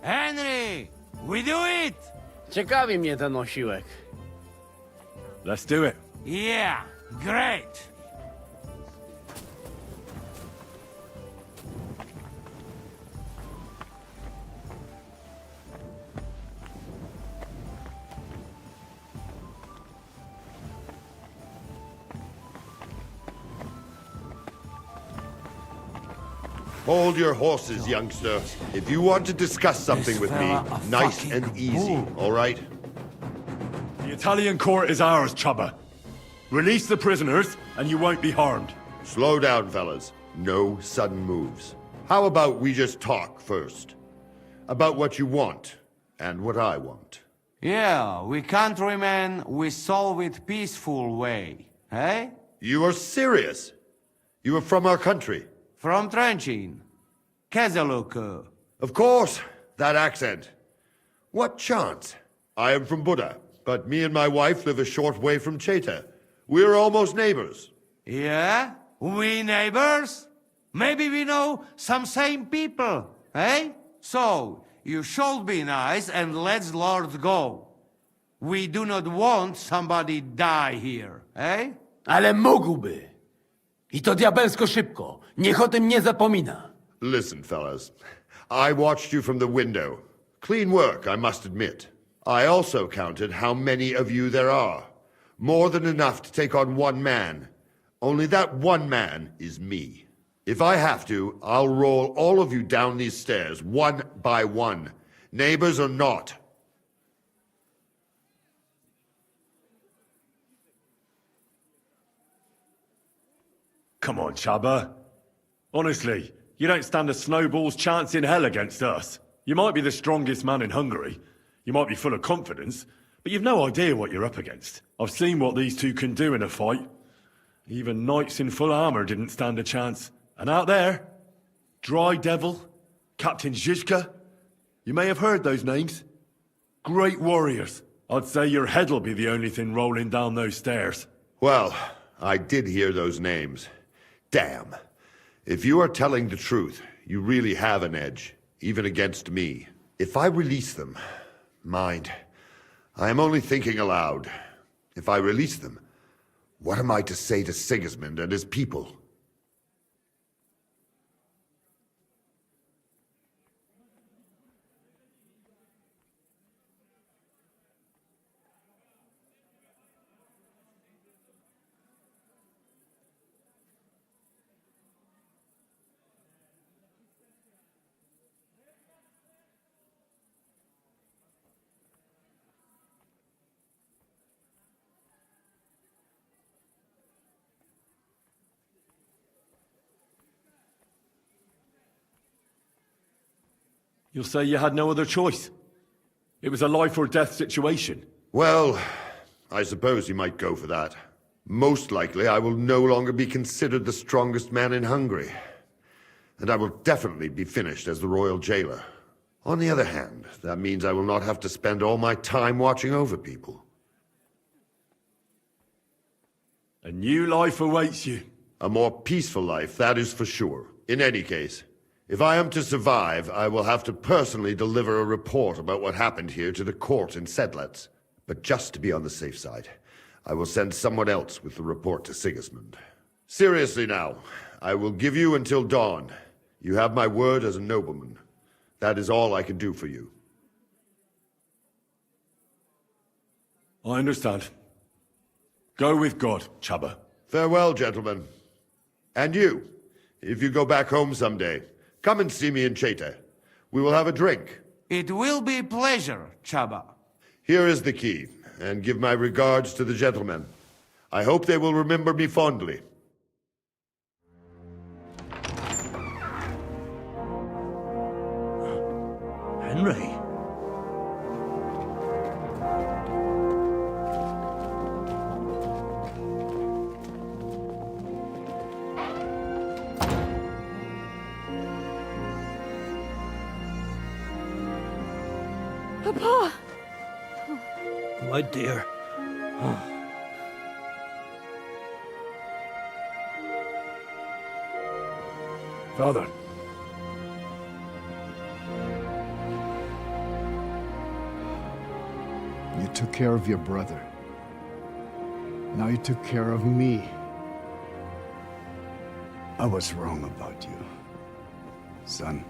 Henry! We do it! Ciekawi mnie ten osiłek. Let's do it. Yeah, great! Hold your horses, youngster. If you want to discuss something with me, fella a nice fucking and easy, fool. all right? The Italian court is ours, Chubba. Release the prisoners, and you won't be harmed. Slow down, fellas. No sudden moves. How about we just talk first? About what you want, and what I want. Yeah, we countrymen, we solve it peaceful way, eh? You are serious? You are from our country? From Trenchin. Kezeluk. Of course, that accent. What chance? I am from Buddha, but me and my wife live a short way from Cheta. We're almost neighbors. Yeah? We neighbors? Maybe we know some same people, eh? So, you should be nice and let Lord go. We do not want somebody die here, eh? Ale mógłby. I to diabelsko szybko. Niech o tym nie zapomina. Listen, fellas. I watched you from the window. Clean work, I must admit. I also counted how many of you there are. More than enough to take on one man. Only that one man is me. If I have to, I'll roll all of you down these stairs, one by one. Neighbors or not. Come on, Chubba. Honestly, you don't stand a snowball's chance in hell against us. You might be the strongest man in Hungary. You might be full of confidence, but you've no idea what you're up against. I've seen what these two can do in a fight. Even knights in full armor didn't stand a chance. And out there, Dry Devil, Captain Zizka, you may have heard those names. Great warriors. I'd say your head'll be the only thing rolling down those stairs. Well, I did hear those names. Damn. If you are telling the truth, you really have an edge, even against me. If I release them, mind, I am only thinking aloud. If I release them, what am I to say to Sigismund and his people? You'll say you had no other choice. It was a life or death situation. Well, I suppose you might go for that. Most likely, I will no longer be considered the strongest man in Hungary. And I will definitely be finished as the royal jailer. On the other hand, that means I will not have to spend all my time watching over people. A new life awaits you. A more peaceful life, that is for sure. In any case, if I am to survive, I will have to personally deliver a report about what happened here to the court in Sedlec. But just to be on the safe side, I will send someone else with the report to Sigismund. Seriously now, I will give you until dawn. You have my word as a nobleman. That is all I can do for you. I understand. Go with God, Chubba. Farewell, gentlemen. And you, if you go back home someday, come and see me in Cheta. We will have a drink. It will be a pleasure, Chaba. Here is the key, and give my regards to the gentlemen. I hope they will remember me fondly. Henry. Papa! My dear. Father. You took care of your brother. Now you took care of me. I was wrong about you, son.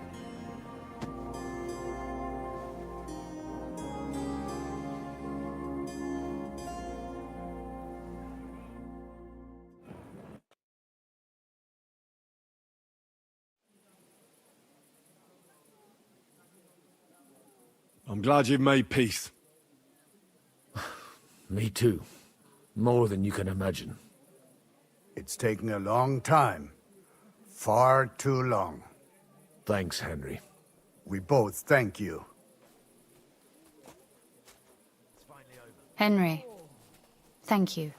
I'm glad you've made peace. Me too. More than you can imagine. It's taken a long time. Far too long. Thanks, Henry. We both thank you. Henry, thank you.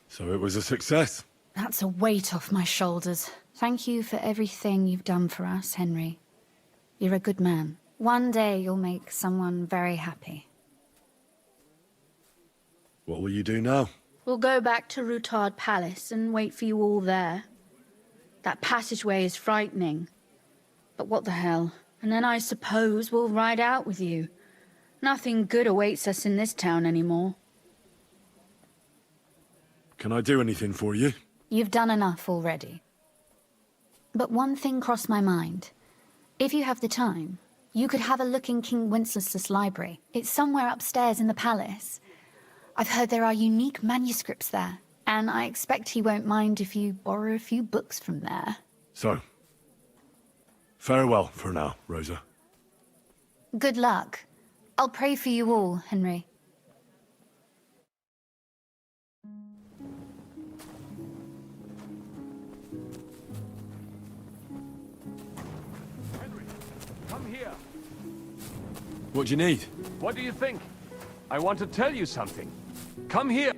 So it was a success. That's a weight off my shoulders. Thank you for everything you've done for us, Henry. You're a good man. One day you'll make someone very happy. What will you do now? We'll go back to Rutard Palace and wait for you all there. That passageway is frightening. But what the hell? And then I suppose we'll ride out with you. Nothing good awaits us in this town anymore. Can I do anything for you? You've done enough already. But one thing crossed my mind. If you have the time, you could have a look in King Wenceslas' library. It's somewhere upstairs in the palace. I've heard there are unique manuscripts there, and I expect he won't mind if you borrow a few books from there. So, farewell for now, Rosa. Good luck. I'll pray for you all, Henry. Come here. What do you need? What do you think? I want to tell you something. Come here.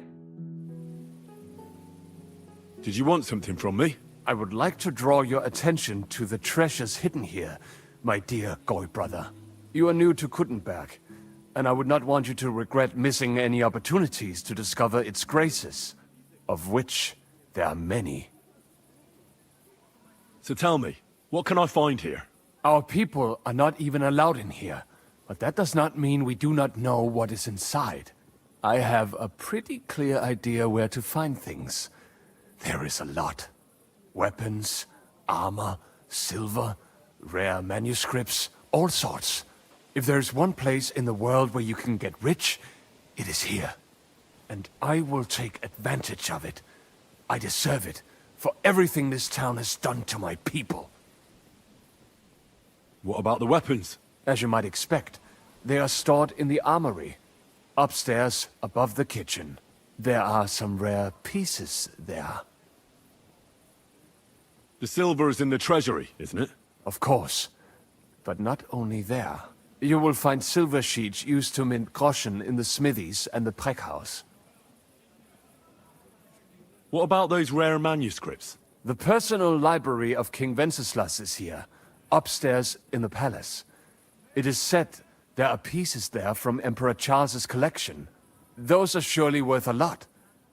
Did you want something from me? I would like to draw your attention to the treasures hidden here, my dear Goy brother. You are new to Kuttenberg, and I would not want you to regret missing any opportunities to discover its graces, of which there are many. So tell me, what can I find here? Our people are not even allowed in here, but that does not mean we do not know what is inside. I have a pretty clear idea where to find things. There is a lot. Weapons, armor, silver, rare manuscripts, all sorts. If there's one place in the world where you can get rich, it is here. And I will take advantage of it. I deserve it, for everything this town has done to my people. What about the weapons? As you might expect, they are stored in the armory, upstairs above the kitchen. There are some rare pieces there. The silver is in the treasury, isn't it? Of course, but not only there. You will find silver sheets used to mint groschen in the smithies and the Preck house. What about those rare manuscripts? The personal library of King Wenceslas is here, upstairs in the palace. It is said there are pieces there from Emperor Charles's collection. Those are surely worth a lot.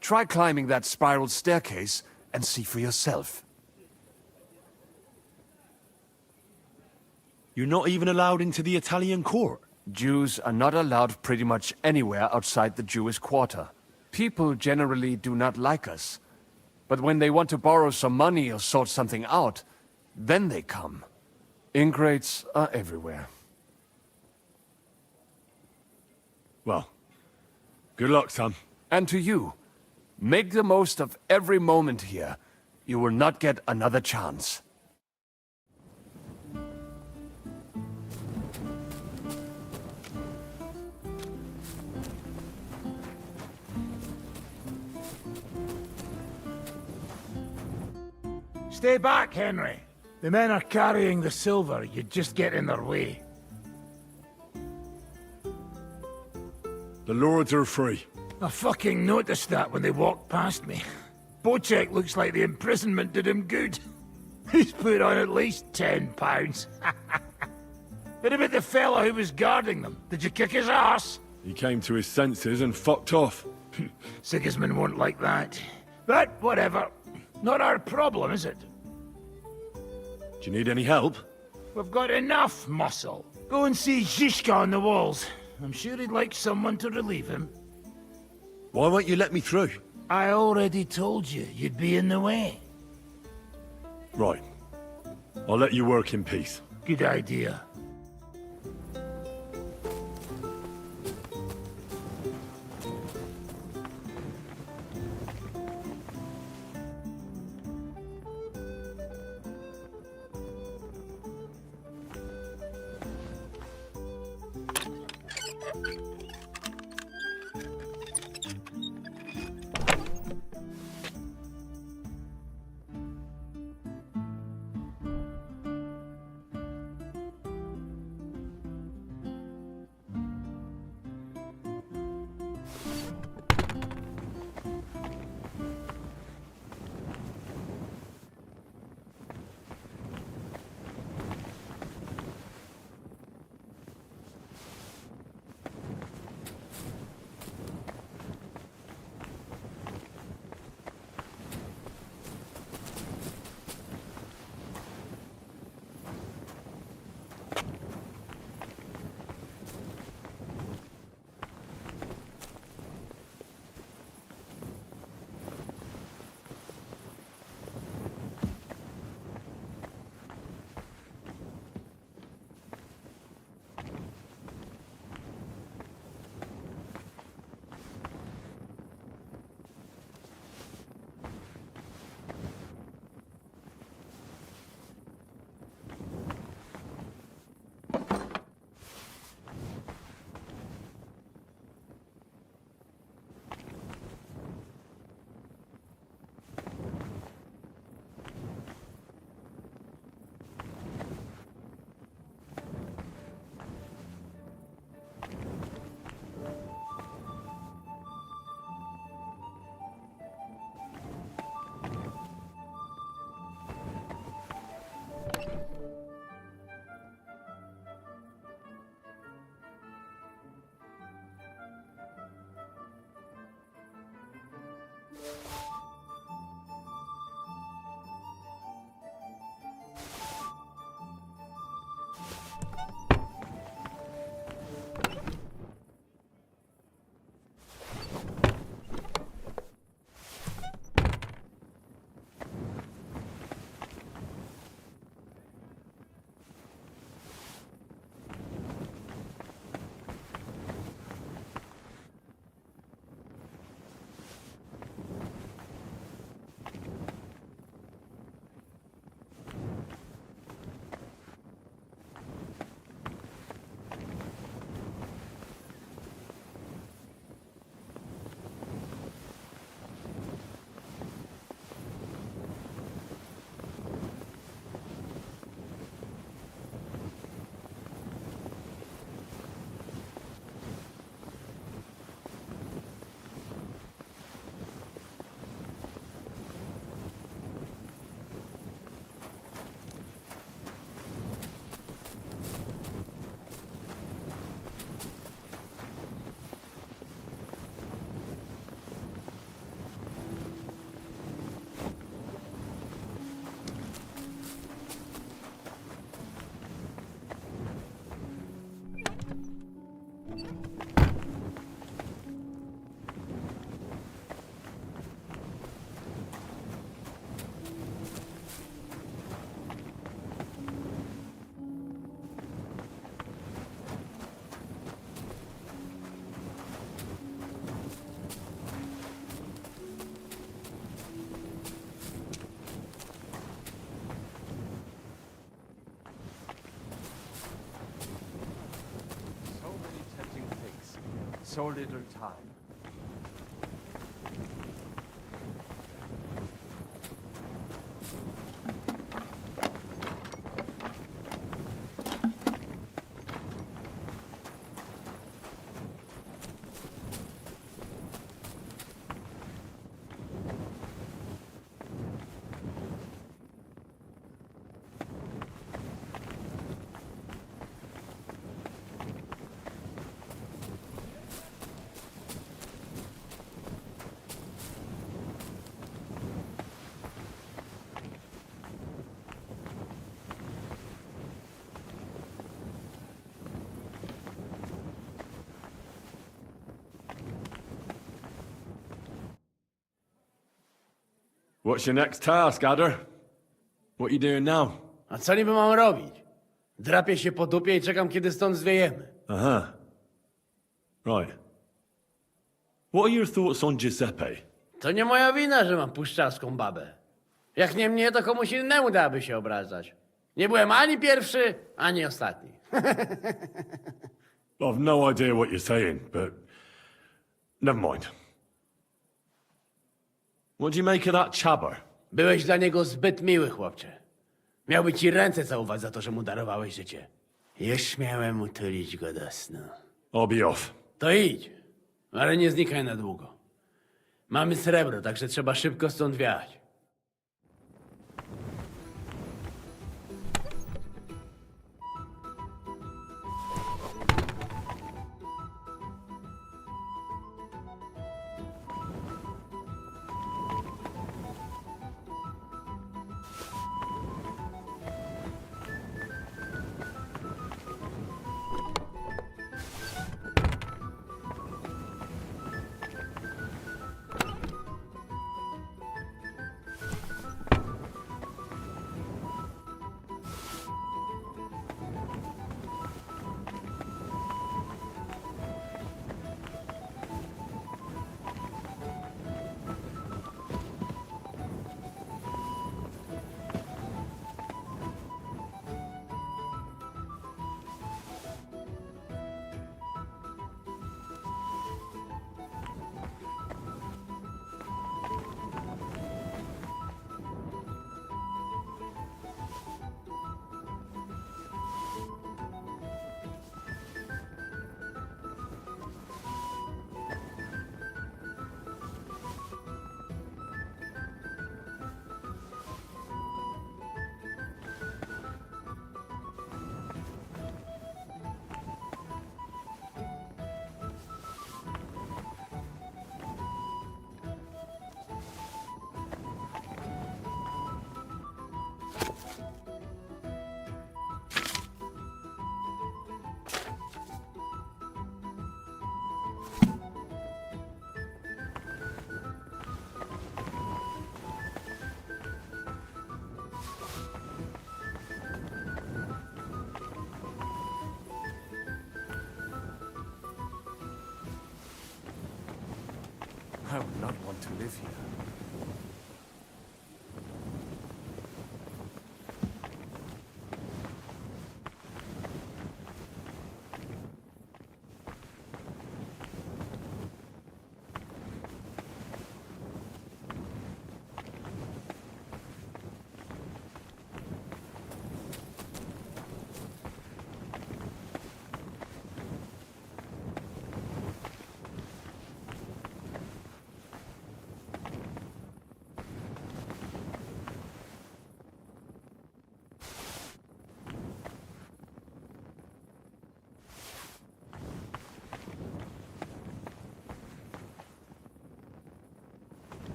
Try climbing that spiral staircase and see for yourself. You're not even allowed into the Italian court. Jews are not allowed pretty much anywhere outside the Jewish quarter. People generally do not like us. But when they want to borrow some money or sort something out, then they come. Ingrates are everywhere. Well, good luck, son. And to you, make the most of every moment here. You will not get another chance. Stay back, Henry. The men are carrying the silver. You'd just get in their way. The lords are free. I fucking noticed that when they walked past me. Bocek looks like the imprisonment did him good. He's put on at least £10. What about the fella who was guarding them? Did you kick his ass? He came to his senses and fucked off. Sigismund won't like that. But whatever. Not our problem, is it? Do you need any help? We've got enough muscle. Go and see Zizka on the walls. I'm sure he'd like someone to relieve him. Why won't you let me through? I already told you you'd be in the way. Right. I'll let you work in peace. Good idea. So little time. What's your next task, Adder? What you doing now? A co niby mam robić? Drapię się po dupie i czekam, kiedy stąd zwiejemy. Uh-huh. Right. What are your thoughts on Giuseppe? To nie moja wina, że mam puszczalską babę. Jak nie mnie, to komuś innemu dałaby się obrażać. Nie byłem ani pierwszy, ani ostatni. I've no idea what you're saying, but never mind. What do you make of that chabber? Byłeś dla niego zbyt miły, chłopcze. Miałby ci ręce całować za to, że mu darowałeś życie. Już śmiałem utulić go do snu. I'll be off. To idź, ale nie znikaj na długo. Mamy srebro, także trzeba szybko stąd wiać. I would not want to live here.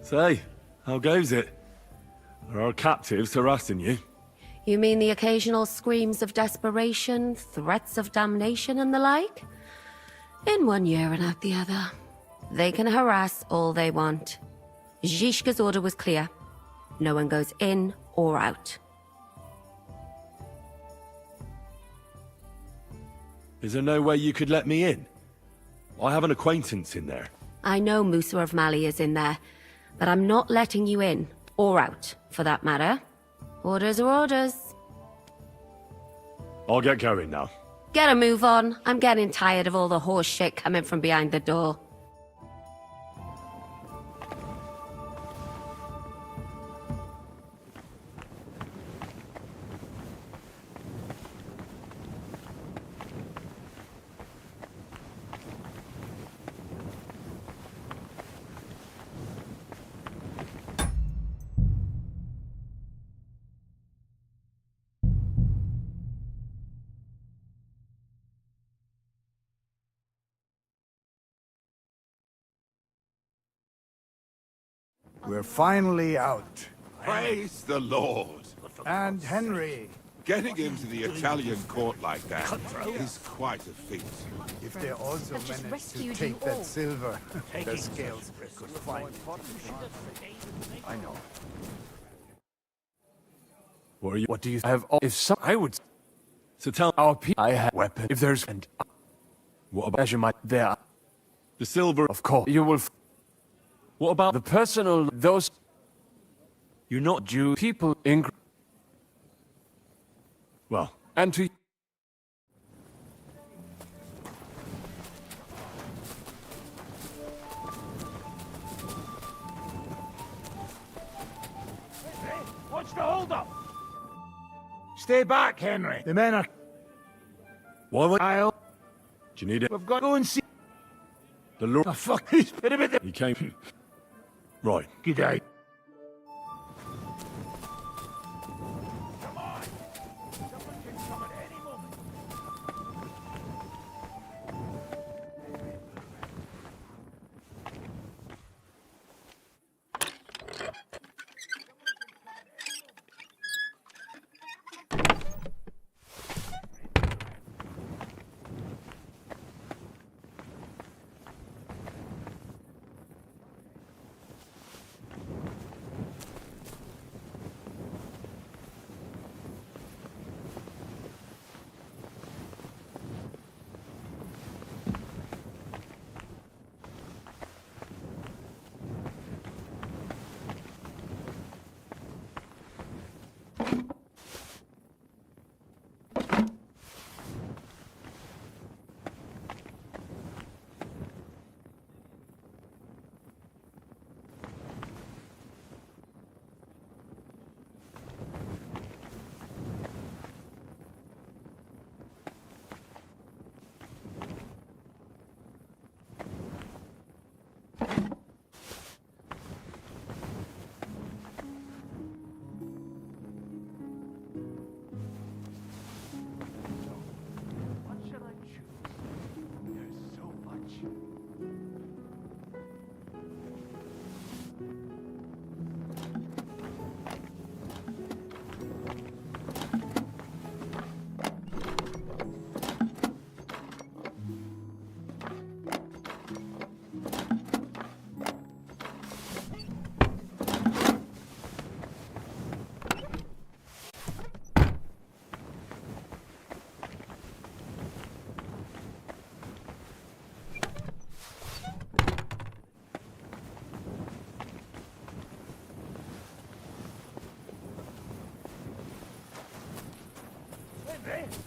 Say, how goes it? Are our captives harassing you? You mean the occasional screams of desperation, threats of damnation, and the like? In one ear and out the other. They can harass all they want. Zhishka's order was clear. No one goes in or out. Is there no way you could let me in? I have an acquaintance in there. I know Musa of Mali is in there, but I'm not letting you in, or out, for that matter. Orders are orders. I'll get going now. Get a move on. I'm getting tired of all the horse shit coming from behind the door. We're finally out. Praise the Lord. And Henry, Getting into the Italian court like that is quite a feat. if they also I've just manage to rescued take you that all. silver, the scales could find it. I know. What do you have? If some, I would. So tell Our people. I have weapon. If there's and what about measure my there. the silver? Of course, you will. What about The personal those You're not Jew people in well. and to Watch the hold-up! Stay back, Henry. The men are... Why would I'll... do you need it? We've got to go and see... The Lord. Oh, fuck. He's been a bit... He came. Right. Good day.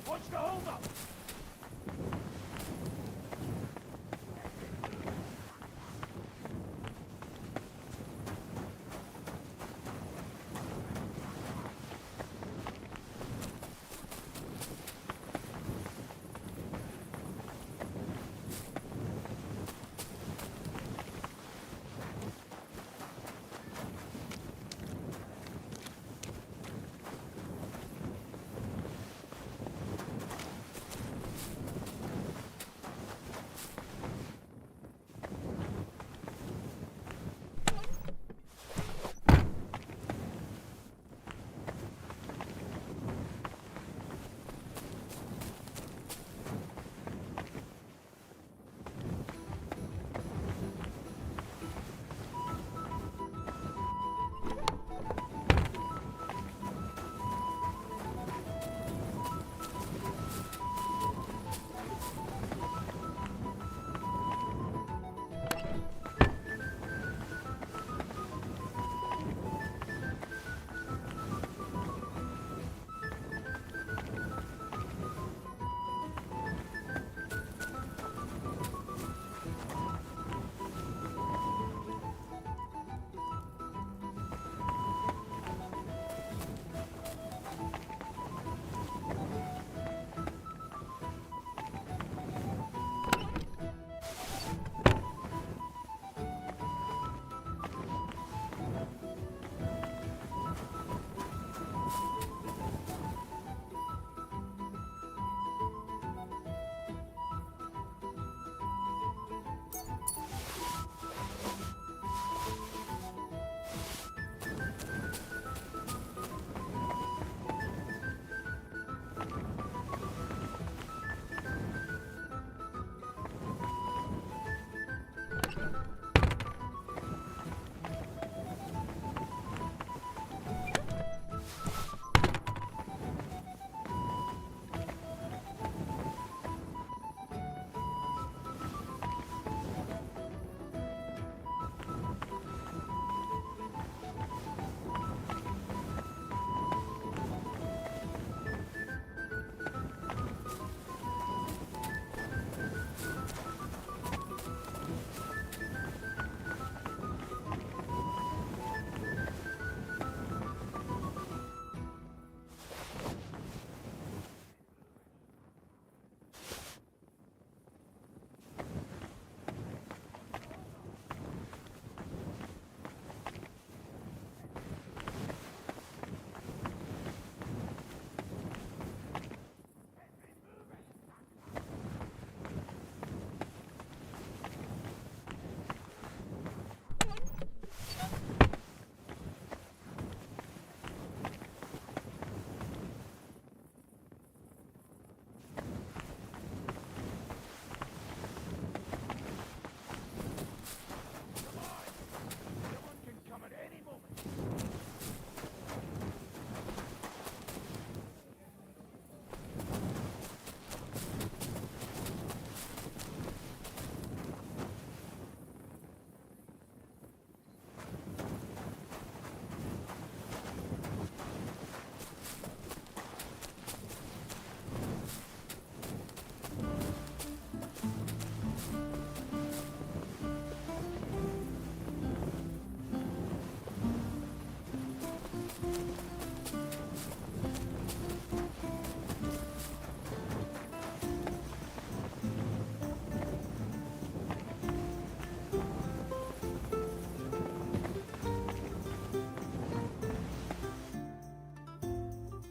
Watch the hold-up!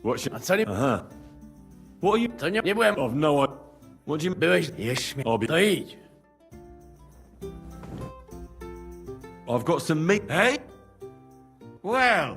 What's A co nie... Uh-huh. What are you... To nie byłem... I've no idea. What do you... Byłeś... Jeśli... I'll be... To idź. I've got some meat... Hey? Well,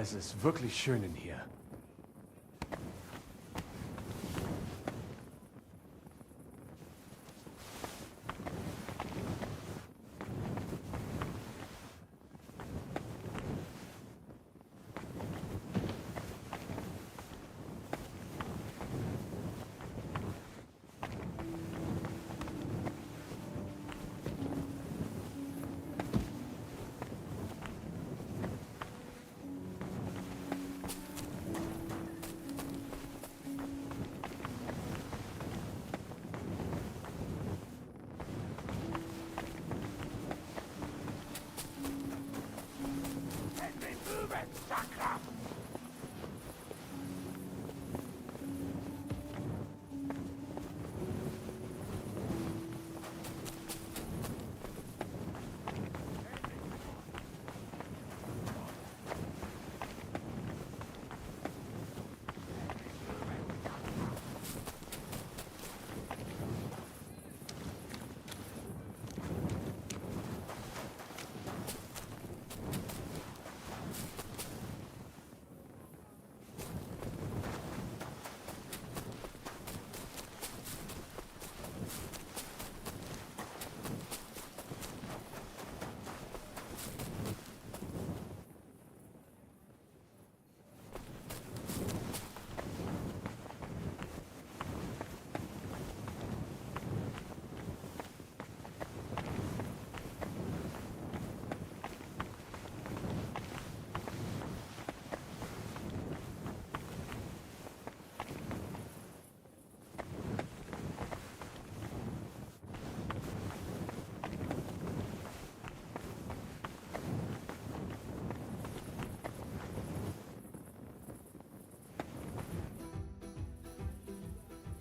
Es ist wirklich schön in hier.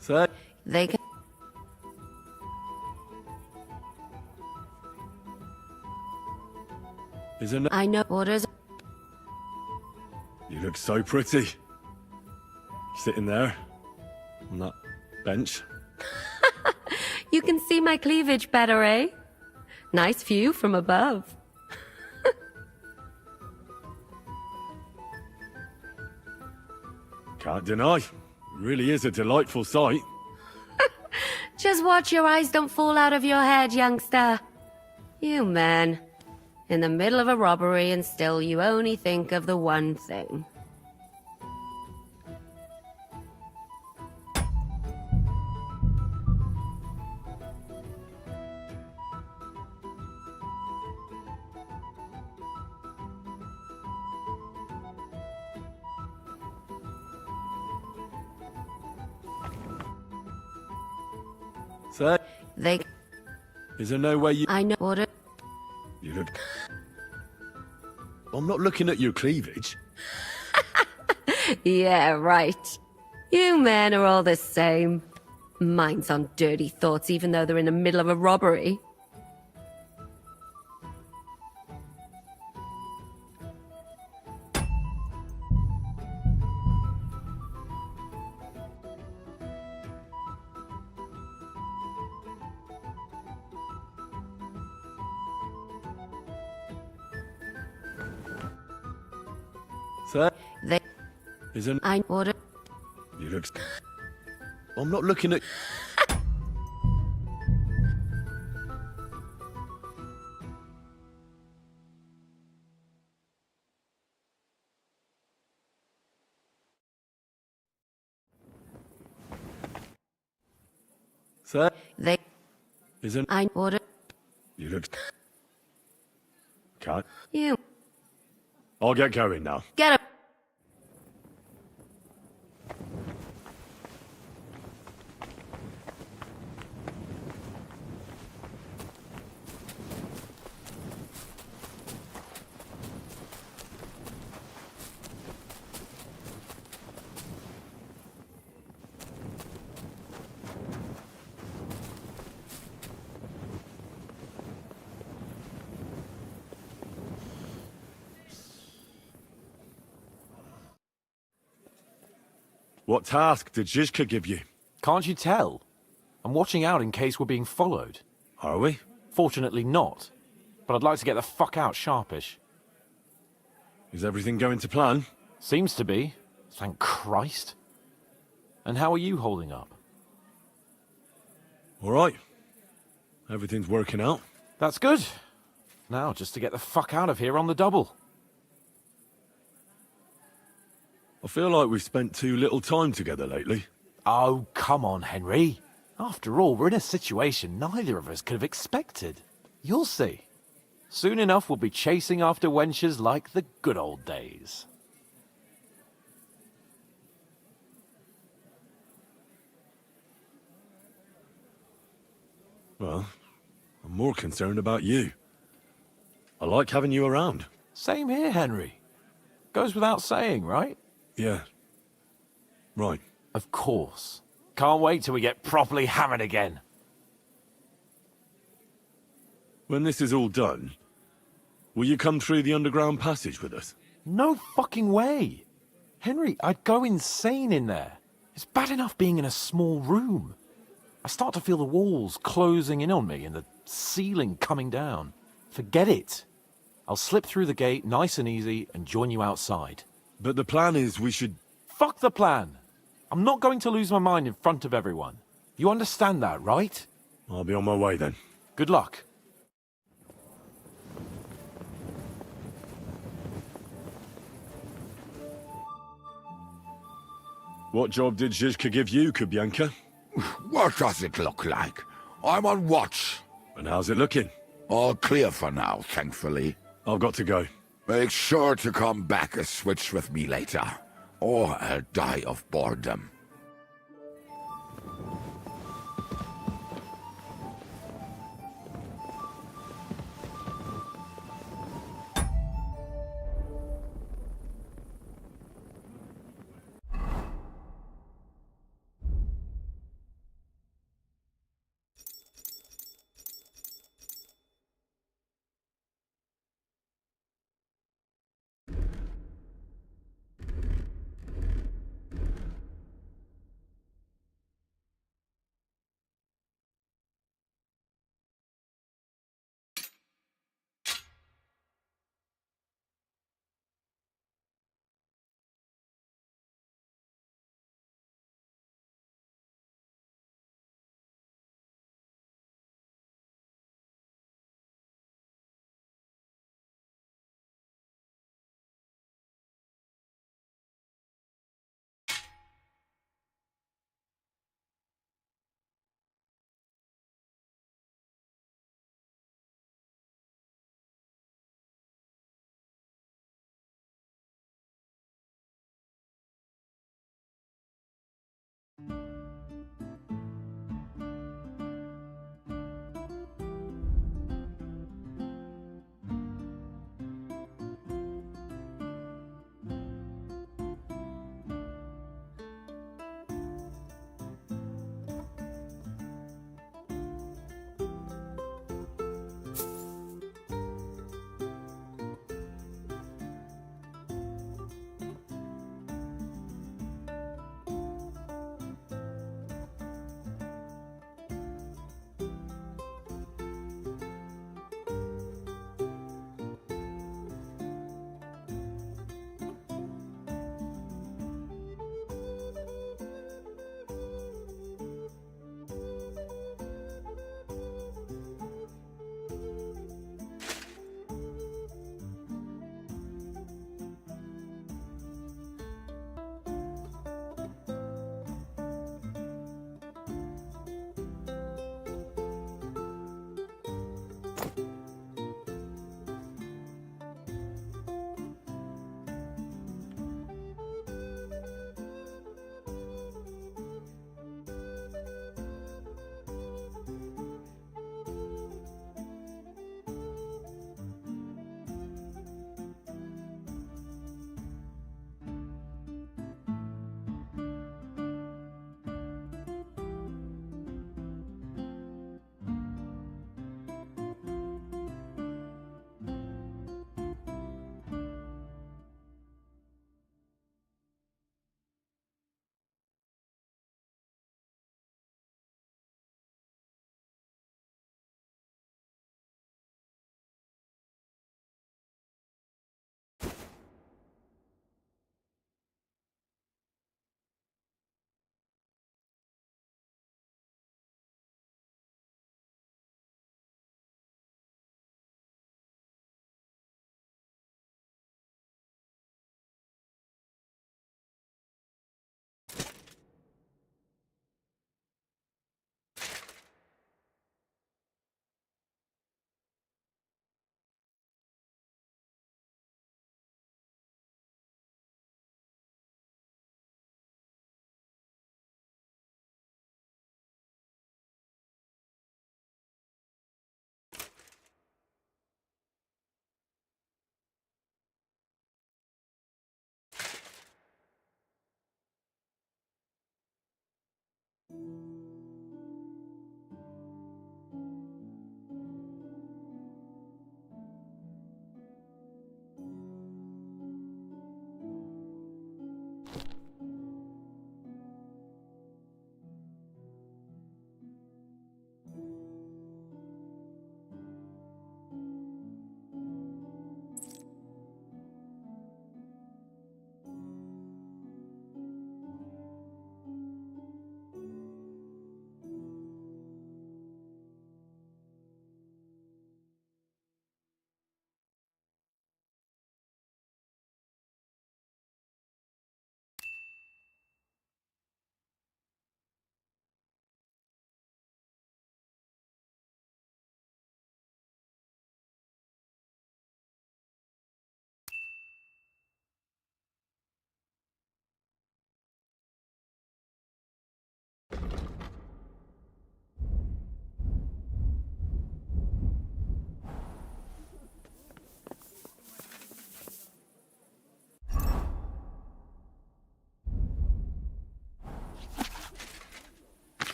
So... They can... Isn't it? I know orders... You look so pretty. Sitting there. On that bench. You can see my cleavage better, eh? Nice view from above. Can't deny. It really is a delightful sight. Just watch your eyes don't fall out of your head, youngster. You men. In the middle of a robbery and still you only think of the one thing. They... Is there no way you... I know what it... You look... I'm not looking at your cleavage. Yeah, right. You men are all the same. Minds on dirty thoughts even though they're in the middle of a robbery. Sir? They... Is there... I what it... You look... I'm not looking at... Sir? They... Is there... I what it... You look... Can't... You... I'll get going now. Get up! What task did Zizka give you? Can't you tell? I'm watching out in case we're being followed. Are we? Fortunately not. But I'd like to get the fuck out sharpish. Is everything going to plan? Seems to be. Thank Christ. And how are you holding up? All right. Everything's working out. That's good. Now, just to get the fuck out of here on the double. I feel like we've spent too little time together lately. Oh, come on, Henry. After all, we're in a situation neither of us could have expected. You'll see. Soon enough, we'll be chasing after wenches like the good old days. Well, I'm more concerned about you. I like having you around. Same here, Henry. Goes without saying, right? Yeah. Right. Of course. Can't wait till we get properly hammered again. When this is all done, will you come through the underground passage with us? No fucking way. Henry, I'd go insane in there. It's bad enough being in a small room. I start to feel the walls closing in on me and the ceiling coming down. Forget it. I'll slip through the gate nice and easy and join you outside. But the plan is we should... Fuck the plan. I'm not going to lose my mind in front of everyone. You understand that, right? I'll be on my way then. Good luck. What job did Zizka give you, Kubyanka? What does it look like? I'm on watch. And how's it looking? All clear for now, thankfully. I've got to go. Make sure to come back a switch with me later, or I'll die of boredom.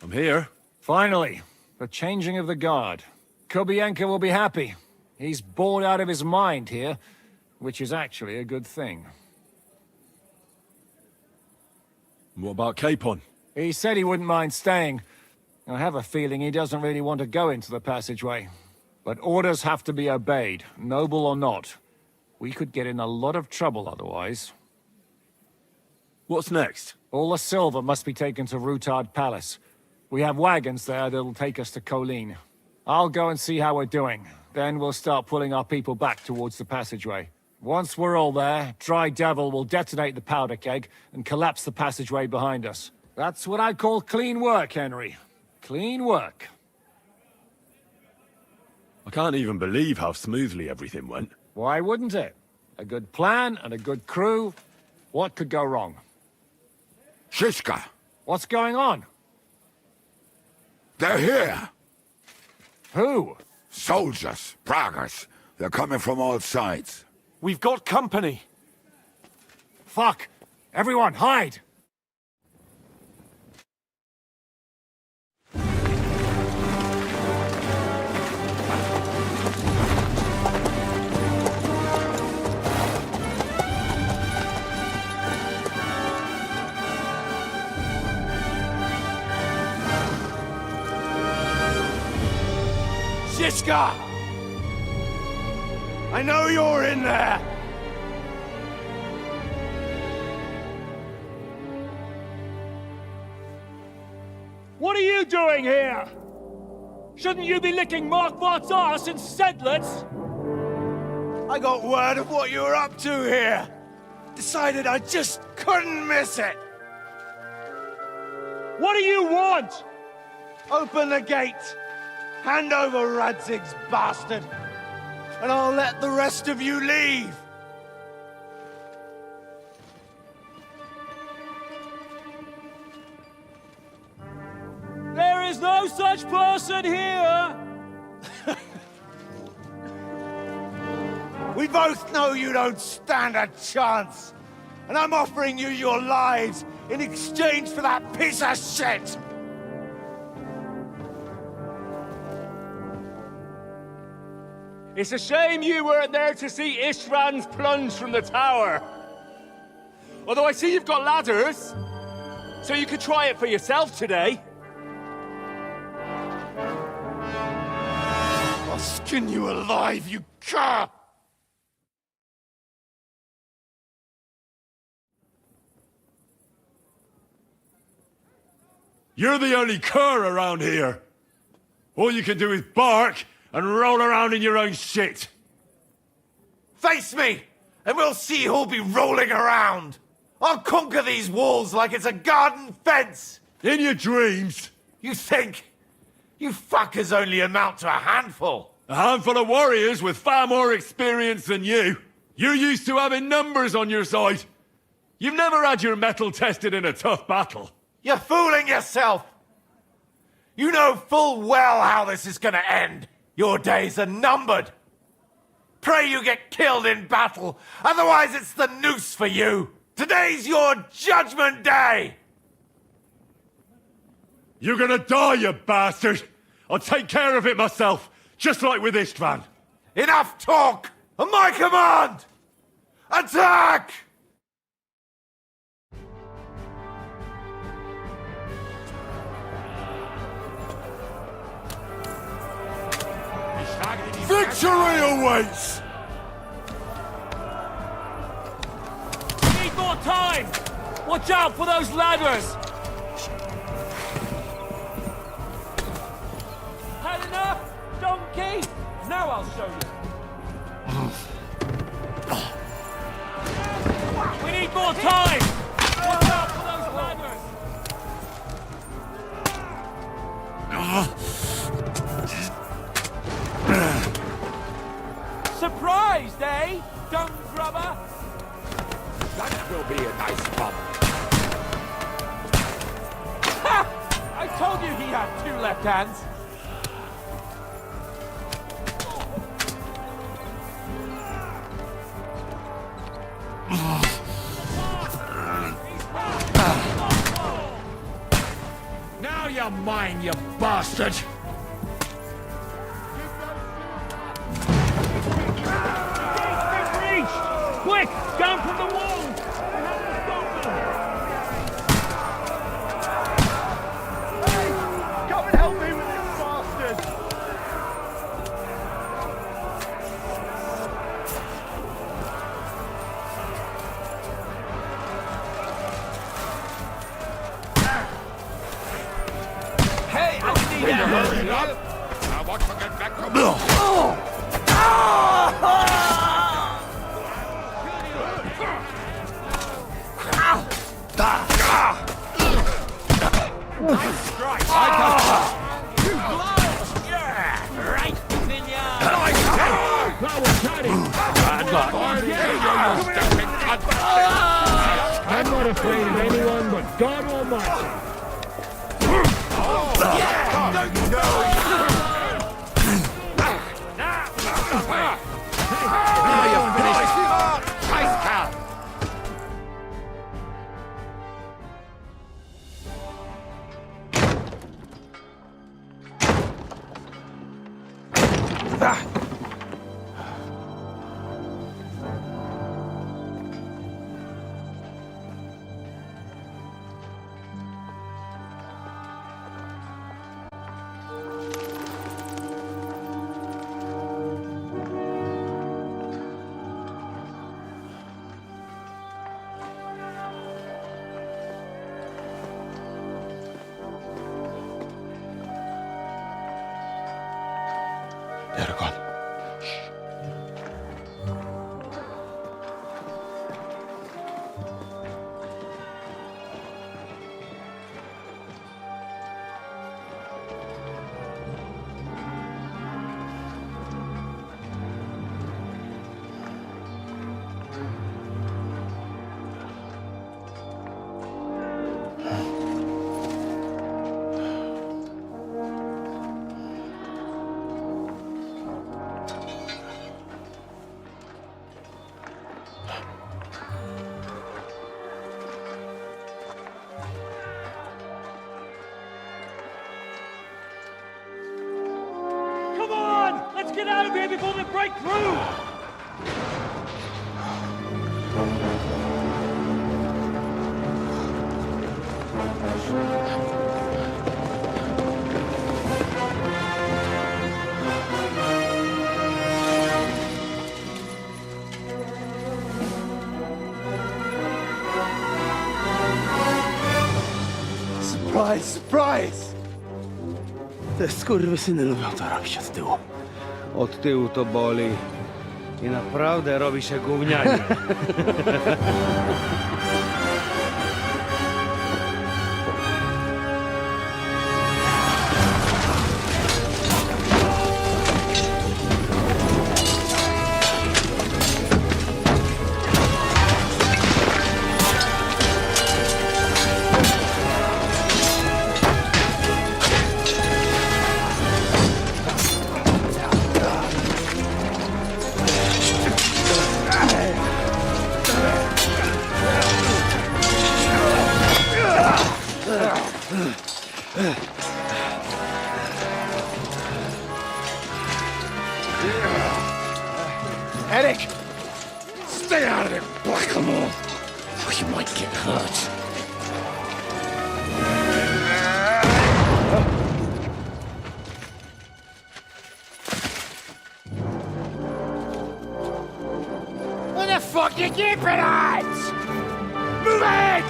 I'm here. Finally, the changing of the guard. Kobienka will be happy. He's bored out of his mind here, which is actually a good thing. What about Capon? He said he wouldn't mind staying. I have a feeling he doesn't really want to go into the passageway. But orders have to be obeyed, noble or not. We could get in a lot of trouble otherwise. What's next? All the silver must be taken to Rutard Palace. We have wagons there that'll take us to Colleen. I'll go and see how we're doing. Then we'll start pulling our people back towards the passageway. Once we're all there, Dry Devil will detonate the powder keg and collapse the passageway behind us. That's what I call clean work, Henry. Clean work. I can't even believe how smoothly everything went. Why wouldn't it? A good plan and a good crew. What could go wrong? Shishka, What's going on? they're here. Who? Soldiers, braggers. They're coming from all sides. We've got company. Fuck! Everyone, hide! Shishka! I know you're in there! What are you doing here? Shouldn't you be licking Markvart's ass in Sedlitz? I got word of what you were up to here. Decided I just couldn't miss it. What do you want? Open the gate. Hand over Radzig's bastard. And I'll let the rest of you leave. There is no such person here! We both know you don't stand a chance. And I'm offering you your lives in exchange for that piece of shit. It's a shame you weren't there to see Ishtvan's plunge from the tower. Although I see you've got ladders, so you could try it for yourself today. I'll skin you alive, you cur! You're the only cur around here. All you can do is bark and roll around in your own shit. Face me, and we'll see who'll be rolling around. I'll conquer these walls like it's a garden fence. In your dreams. You think? You fuckers only amount to a handful. A handful of warriors with far more experience than you. You're used to having numbers on your side. You've never had your mettle tested in a tough battle. You're fooling yourself. You know full well how this is gonna end. Your days are numbered. Pray you get killed in battle, otherwise it's the noose for you. Today's your judgment day. You're gonna die, you bastard! I'll take care of it myself, just like with Istvan. Enough talk! On my command! Attack! Victory awaits! Need more time! Watch out for those ladders! Had enough, donkey? Now I'll show you. We need more time! Watch out for those ladders! Surprised, eh? Dung grubber? That will be a nice bomb. Ha! I told you he had two left hands. Now Now you're mine, you bastard! Quick! Down from the wall! Come and help me with this bastard! Hey, I need a hurry up! I want to get back to I'm not afraid of anyone but God Almighty. They're gone. Come on! Let's get out of here before they break through! Surprise, surprise! Te skurwysyny lubią to robić od tyłu. Od tyłu to boli. I naprawdę robi się gównianie. Eric! Stay out of it, Blackamoor! Or you might get hurt. What the fuck you keeping at? Move it!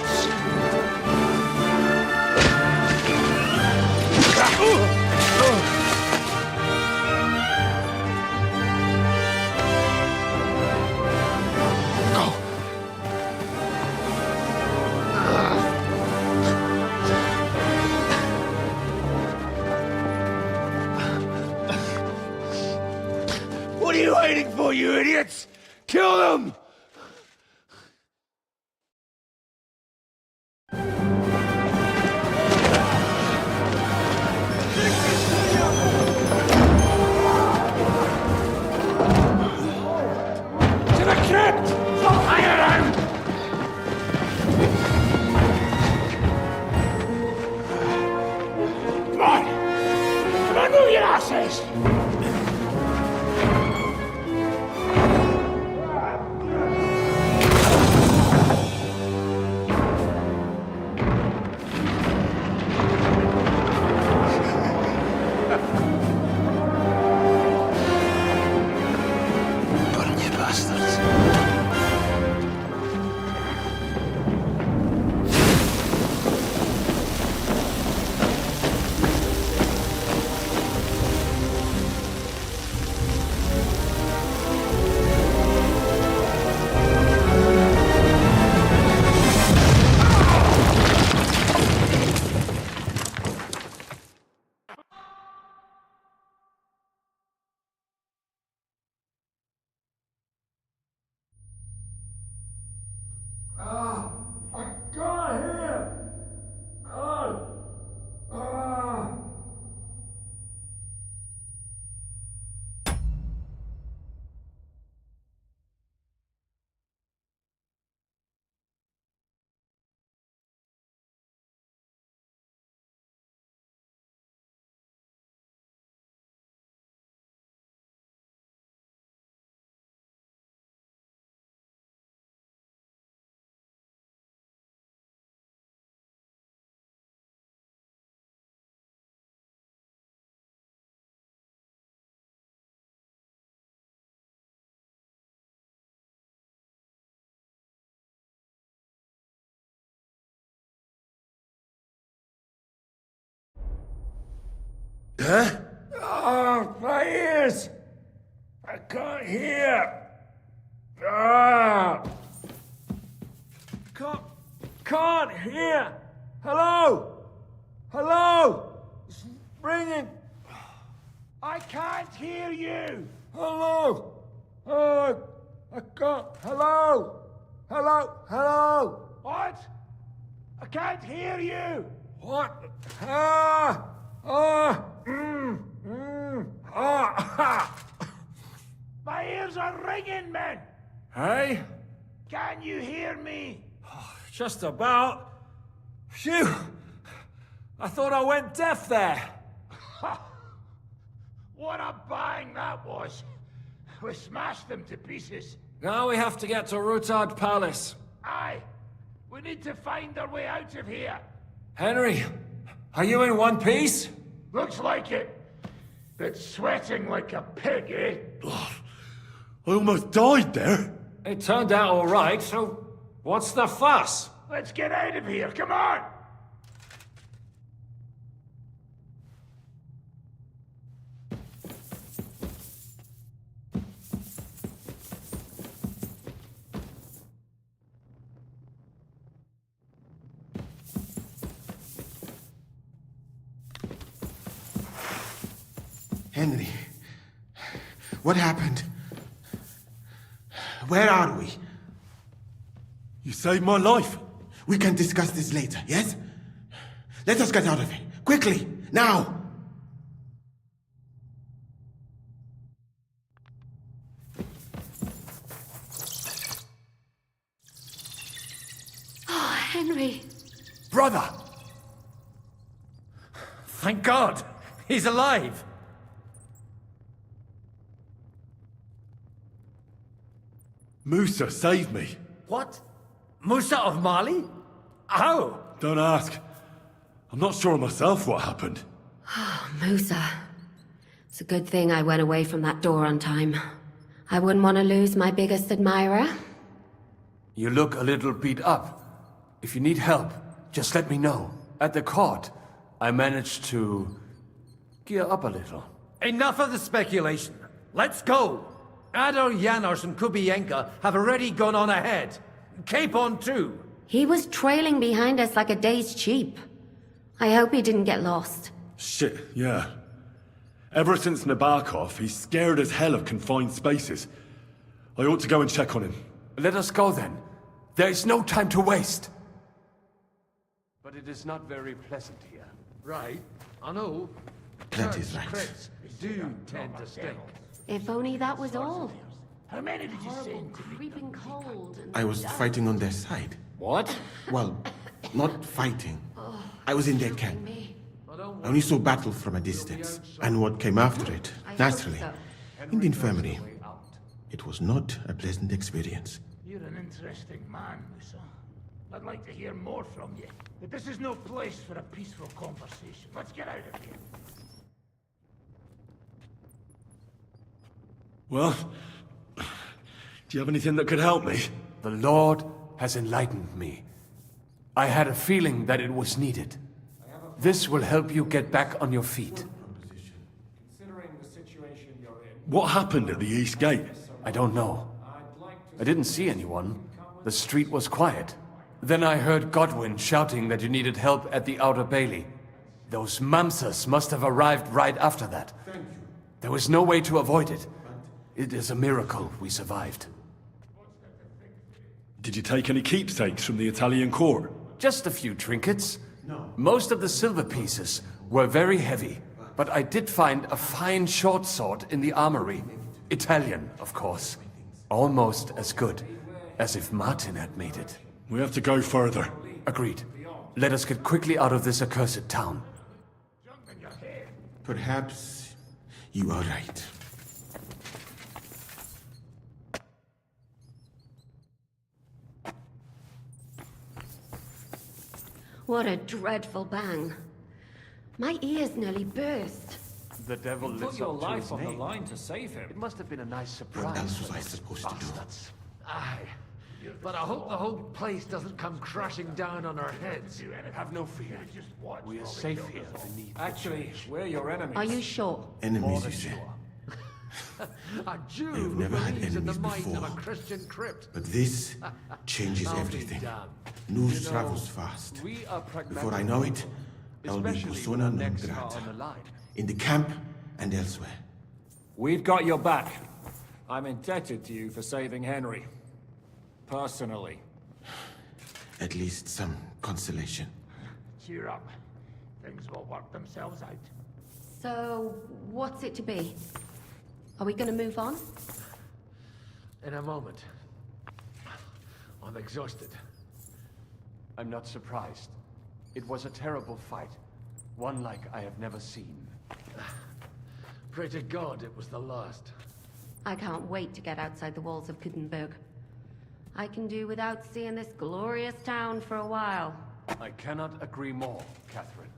What are you waiting for, you idiots? Kill them! To the crypt! Fire them! asses! Burnie bastards. I can't hear! Huh? Oh, my ears! I can't hear! Can't hear! Hello? Hello? It's ringing! I can't hear you! Hello? Oh, I can't... Hello? Hello? Hello? What? I can't hear you! What? My ears are ringing, man! Hey? Can you hear me? Just about. Phew! I thought I went deaf there. What a bang that was! We smashed them to pieces. Now we have to get to Rutard Palace. Aye, we need to find our way out of here. Henry, are you in one piece? Looks like it. But sweating like a pig, eh? I almost died there. It turned out all right, so what's the fuss? Let's get out of here, come on! Henry, what happened? Where are we? You saved my life. We can discuss this later, yes? Let us get out of here. Quickly, now! Oh, Henry. Brother! Thank God! He's alive! Musa saved me. What? Musa of Mali? How? Don't ask. I'm not sure myself what happened. Musa. It's a good thing I went away from that door on time. I wouldn't want to lose my biggest admirer. You look a little beat up. If you need help, just let me know. At the court, I managed to gear up a little. Enough of the speculation. Let's go! Adar, Janos, and Kubienka have already gone on ahead. Capon too. He was trailing behind us like a dazed sheep. I hope he didn't get lost. Shit, yeah. Ever since Nabokov, he's scared as hell of confined spaces. I ought to go and check on him. Let us go then. There is no time to waste. But it is not very pleasant here. Right, I know. Plenty's Church right. crits do tend to stink. If only that was all. How many did you Horrible, send to me? creeping cold. And I was fighting on their side. What? Well, not fighting. I was in their camp. me. I don't I only saw battle from a distance, and what came after it, naturally, in the infirmary. It was not a pleasant experience. You're an interesting man, Musa. I'd like to hear more from you. But this is no place for a peaceful conversation. Let's get out of here. Well, do you have anything that could help me? The Lord has enlightened me. I had a feeling that it was needed. This will help you get back on your feet. What happened at the East Gate? I don't know. I didn't see anyone. The street was quiet. Then I heard Godwin shouting that you needed help at the Outer Bailey. Those Mamsas must have arrived right after that. There was no way to avoid it. It is a miracle we survived. Did you take any keepsakes from the Italian court? Just a few trinkets. Most of the silver pieces were very heavy, but I did find a fine short sword in the armory. Italian, of course. Almost as good as if Martin had made it. We have to go further. Agreed. Let us get quickly out of this accursed town. Perhaps you are right. What a dreadful bang. My ears nearly burst. The devil Put lives your up to life his on the name. line to save him. It must have been a nice surprise. What else was I supposed to do? Aye. But I hope the whole place doesn't come crashing down on our heads. Have no fear. We are safe here beneath. Actually, we're your enemies. Are you sure? Enemies, you say? A Jew I have who never had believes in the enemies might of a before. Christian crypt. But this changes I'll be everything. damned. News travels fast. We are pragmatic. Before I know it, I will be Especially persona when non necks are grata. on the line. In the camp and elsewhere. We've got your back. I'm indebted to you for saving Henry. Personally. At least some consolation. Cheer up. Things will work themselves out. So, what's it to be? Are we gonna move on? In a moment. I'm exhausted. I'm not surprised. It was a terrible fight. One like I have never seen. Pray to God it was the last. I can't wait to get outside the walls of Kuttenberg. I can do without seeing this glorious town for a while. I cannot agree more, Catherine.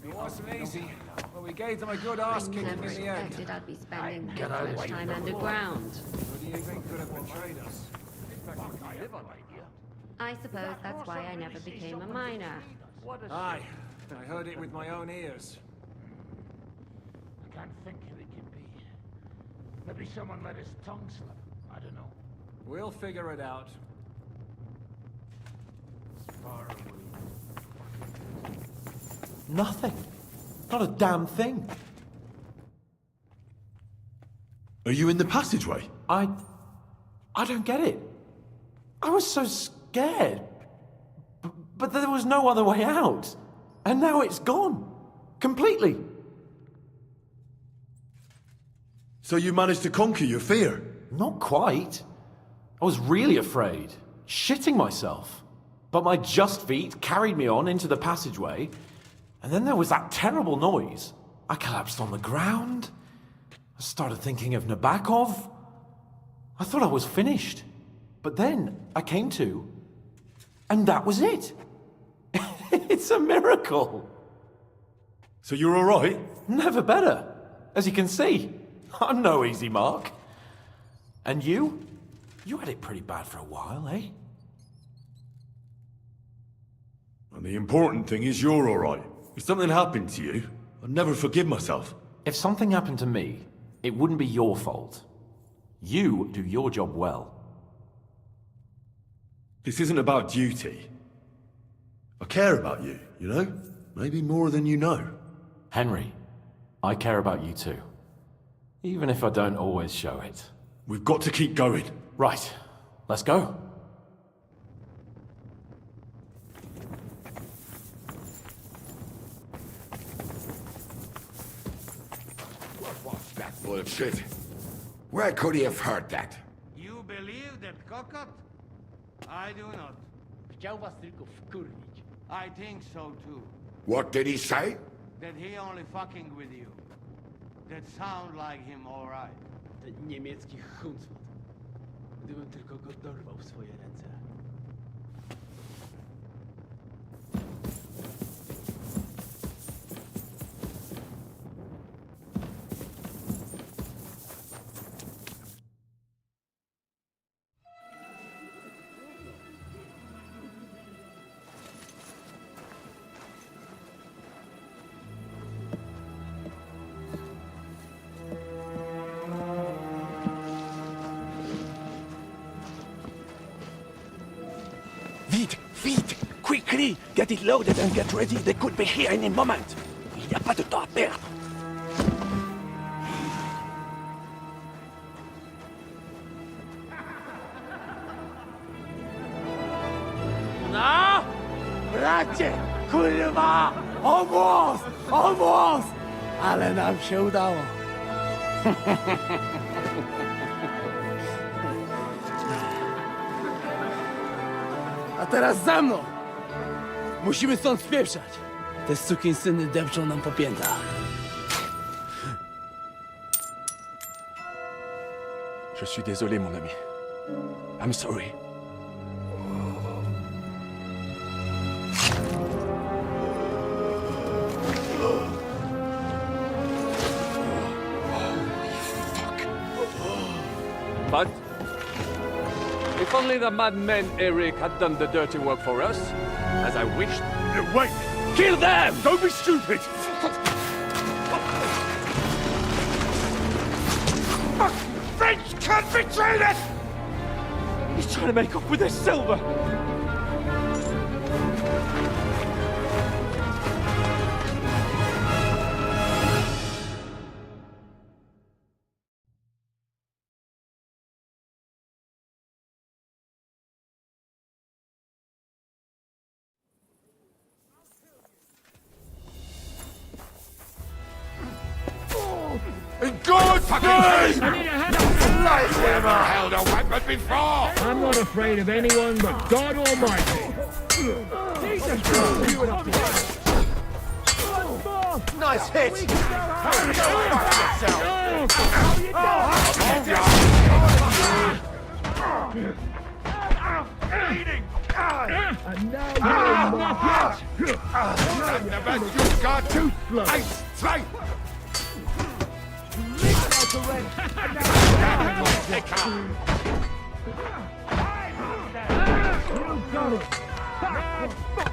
It wasn't easy, but we gave them a good ass I kicking never in the end. expected I'd be spending Get this out. much time underground. Who do you think could have betrayed us? I suppose that's why I never became a miner. Aye, I heard it with my own ears. I can't think who it could be. Maybe someone let his tongue slip. I don't know. We'll figure it out. Nothing. Not a damn thing. Are you in the passageway? I don't get it. I was so scared. But there was no other way out. And now it's gone. Completely. So you managed to conquer your fear? Not quite. I was really afraid. Shitting myself. But my just feet carried me on into the passageway. And then there was that terrible noise. I collapsed on the ground. I started thinking of Nabokov. I thought I was finished. But then I came to, and that was it. It's a miracle. So you're all right? Never better. As you can see, I'm no easy mark. And you? You had it pretty bad for a while, eh? And the important thing is you're all right. If something happened to you, I'd never forgive myself. If something happened to me, it wouldn't be your fault. You do your job well. This isn't about duty. I care about you, you know? Maybe more than you know. Henry, I care about you too. Even if I don't always show it. We've got to keep going. Right, let's go. What's that bullshit? Where could he have heard that? You believe that cockot? I do not. Chciał was tylko wkurwić. I think so too. What did he say? That he only fucking with you. That sound like him alright. Ten niemiecki chuncwot. Gdybym tylko go dorwał w swoje ręce. Vite! Quickly! Get it loaded and get ready. They could be here any moment. Il n'y a pas de temps à perdre. No! Bracie! Kurwa! Almost! Ale nam się udało. A teraz za mną! Musimy stąd spieprzać. Te sukinsyny depczą nam po piętach. Je suis désolé, mon ami. I'm sorry. But if only the madman Eric had done the dirty work for us, as I wished. Wait! Kill them! Don't be stupid! French can't betray us! He's trying to make up with his silver. Good fucking face! I need a hand. Life never held a weapon before! I'm not afraid of anyone but God Almighty. Jesus Christ! Nice hit! And now you're not yet. That's the best you've got! Too slow. Ice straight!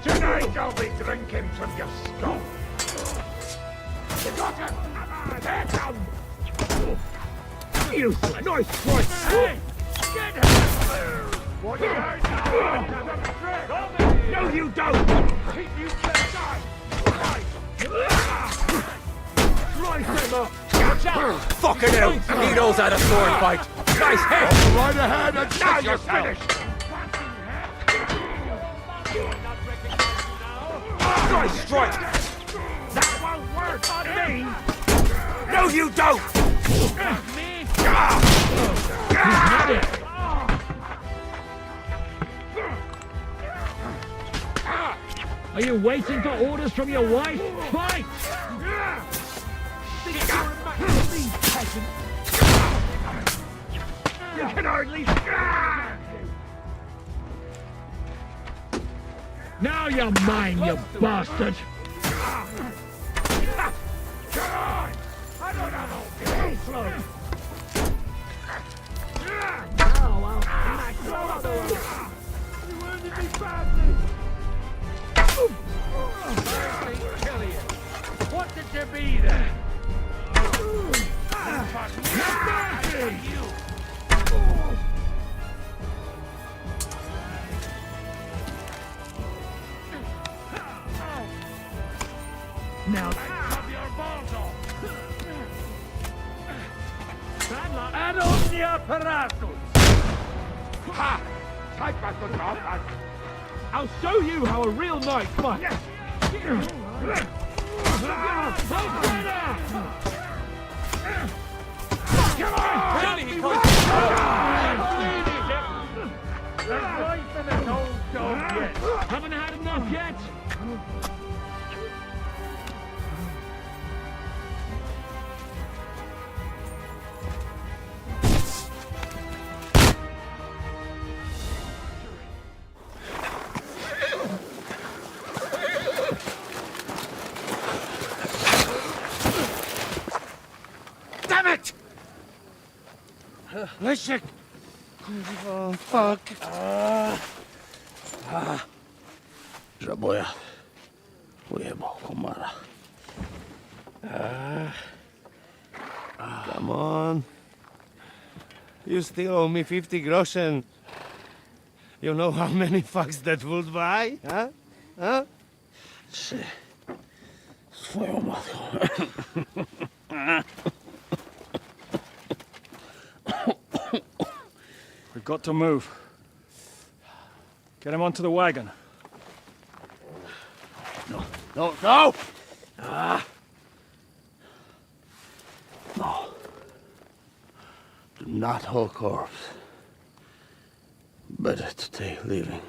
Tonight I'll be drinking from your skull. You got it! Here comes! You nice strike! Hey! Get him! What you No, you don't! Keep you aside! Slice him up! Fucking hell! He knows how to sword fight. Nice hit! Right ahead and Now check you're yourself! finished! Nice strike! That won't work on me! No, you don't! Me? Are you waiting for orders from your wife? Fight! You can hardly... Now you're mine, you bastard! Come on! I don't have all day slow! Now I'll smack your other one! You wounded me badly! Kill you! What did you be there? Now chop your balls off! Ad omnia paratus! Ha! Take back the top! I'll show you how a real knight fights! Come on! Leszek! Kurwa, fuck! Żaboja. Ujebał komara. Come on. You still owe me 50 groschen. You know how many fucks that would buy? Huh? Huh? Swoją matką. We've got to move. Get him onto the wagon. No, no, no! No. Do not hold corpse. Better to take living.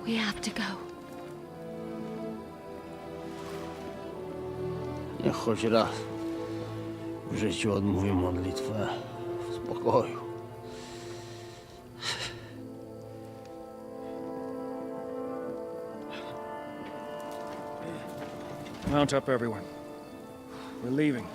We have to go. Niech choć raz w życiu odmówię modlitwę w spokoju. Mount up, everyone. We're leaving.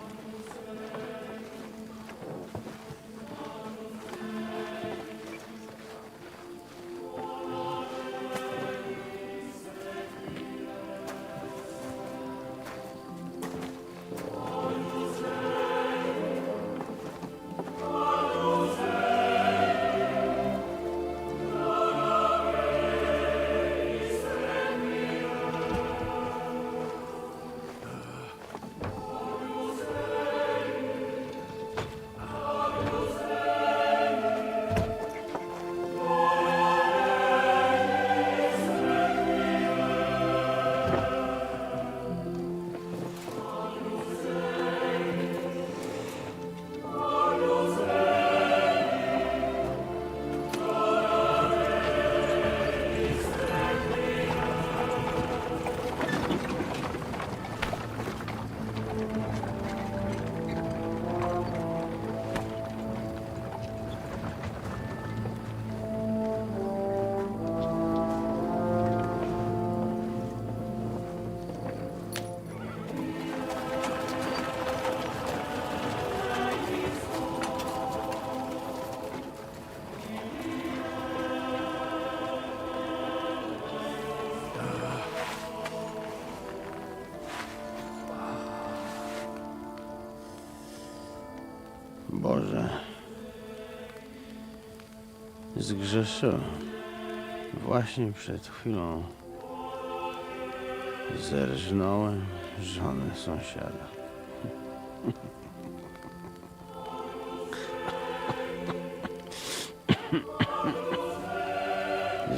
Boże, zgrzeszyłem. Właśnie przed chwilą zerżnąłem żonę sąsiada.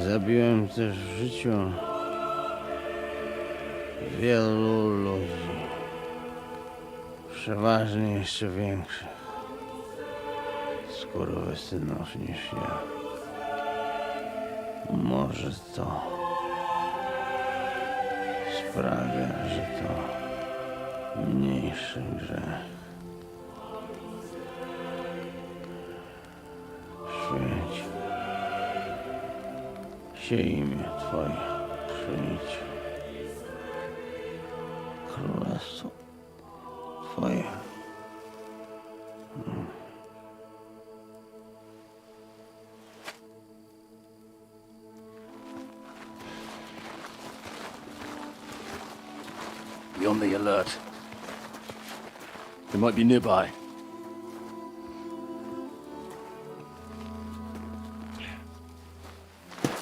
Zabiłem też w życiu wielu ludzi, przeważnie jeszcze większych skurwysynów niż ja. Może to sprawia, że to mniejszy grzech. Święć się imię Twoje, przyjdź królestwo Twoje. Be on the alert. They might be nearby.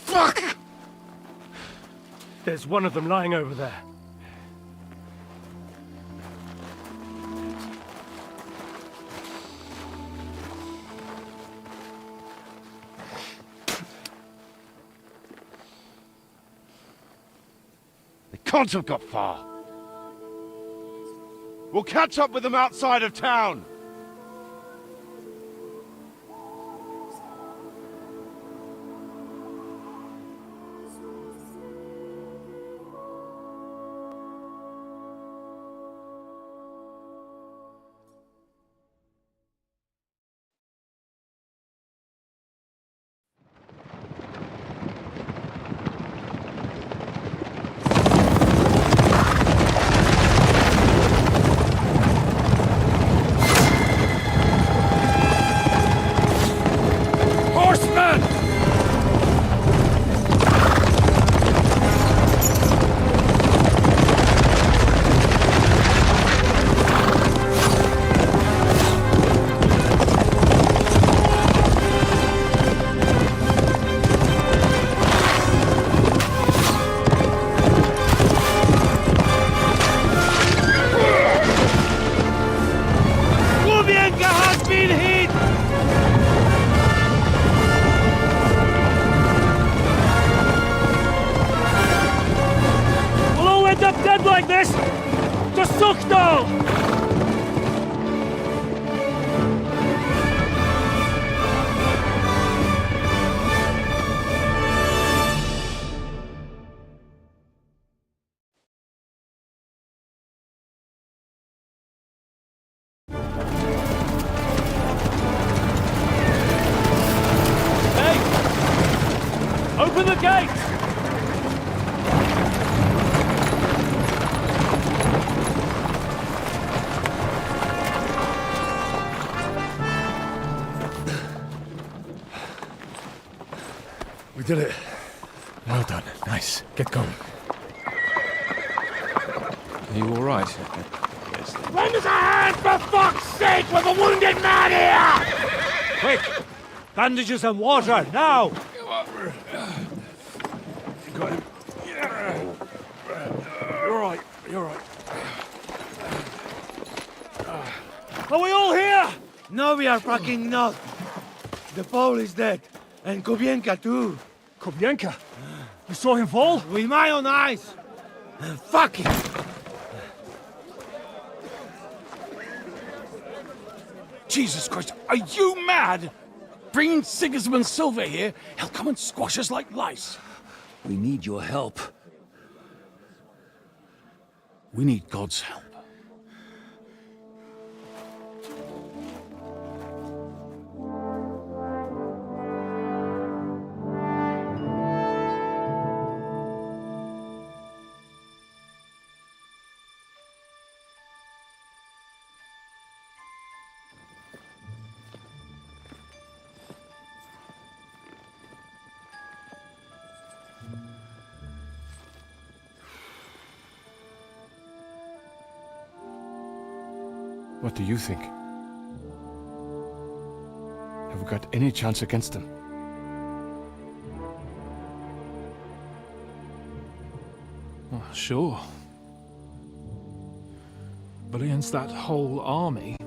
Fuck! There's one of them lying over there. They can't have got far. We'll catch up with them outside of town. Suchtal! Open the gate! We did it. Well done. Nice. Get going. Are you all right? Lend us a hand, for fuck's sake, with a wounded man here! Quick! Bandages and water, now! Got him. You're right, you're right. Are we all here? No, we are fucking not. The Pole is dead. And Kobienka too. Kobienka? You saw him fall? With my own eyes. Fuck it. Jesus Christ, are you mad? Bring Sigismund Silva here, he'll come and squash us like lice. We need your help. We need God's help. What do you think? Have we got any chance against them? Well, sure. But against that whole army...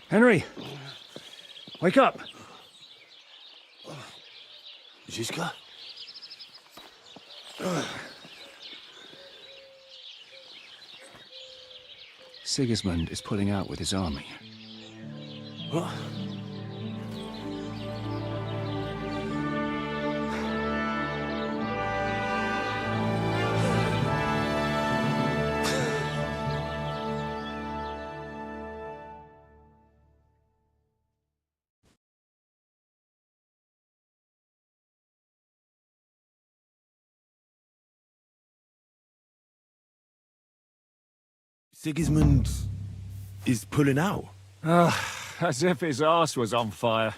Henry! Wake up! Ziska? Sigismund is pulling out with his army. What? Sigismund is pulling out. As if his arse was on fire.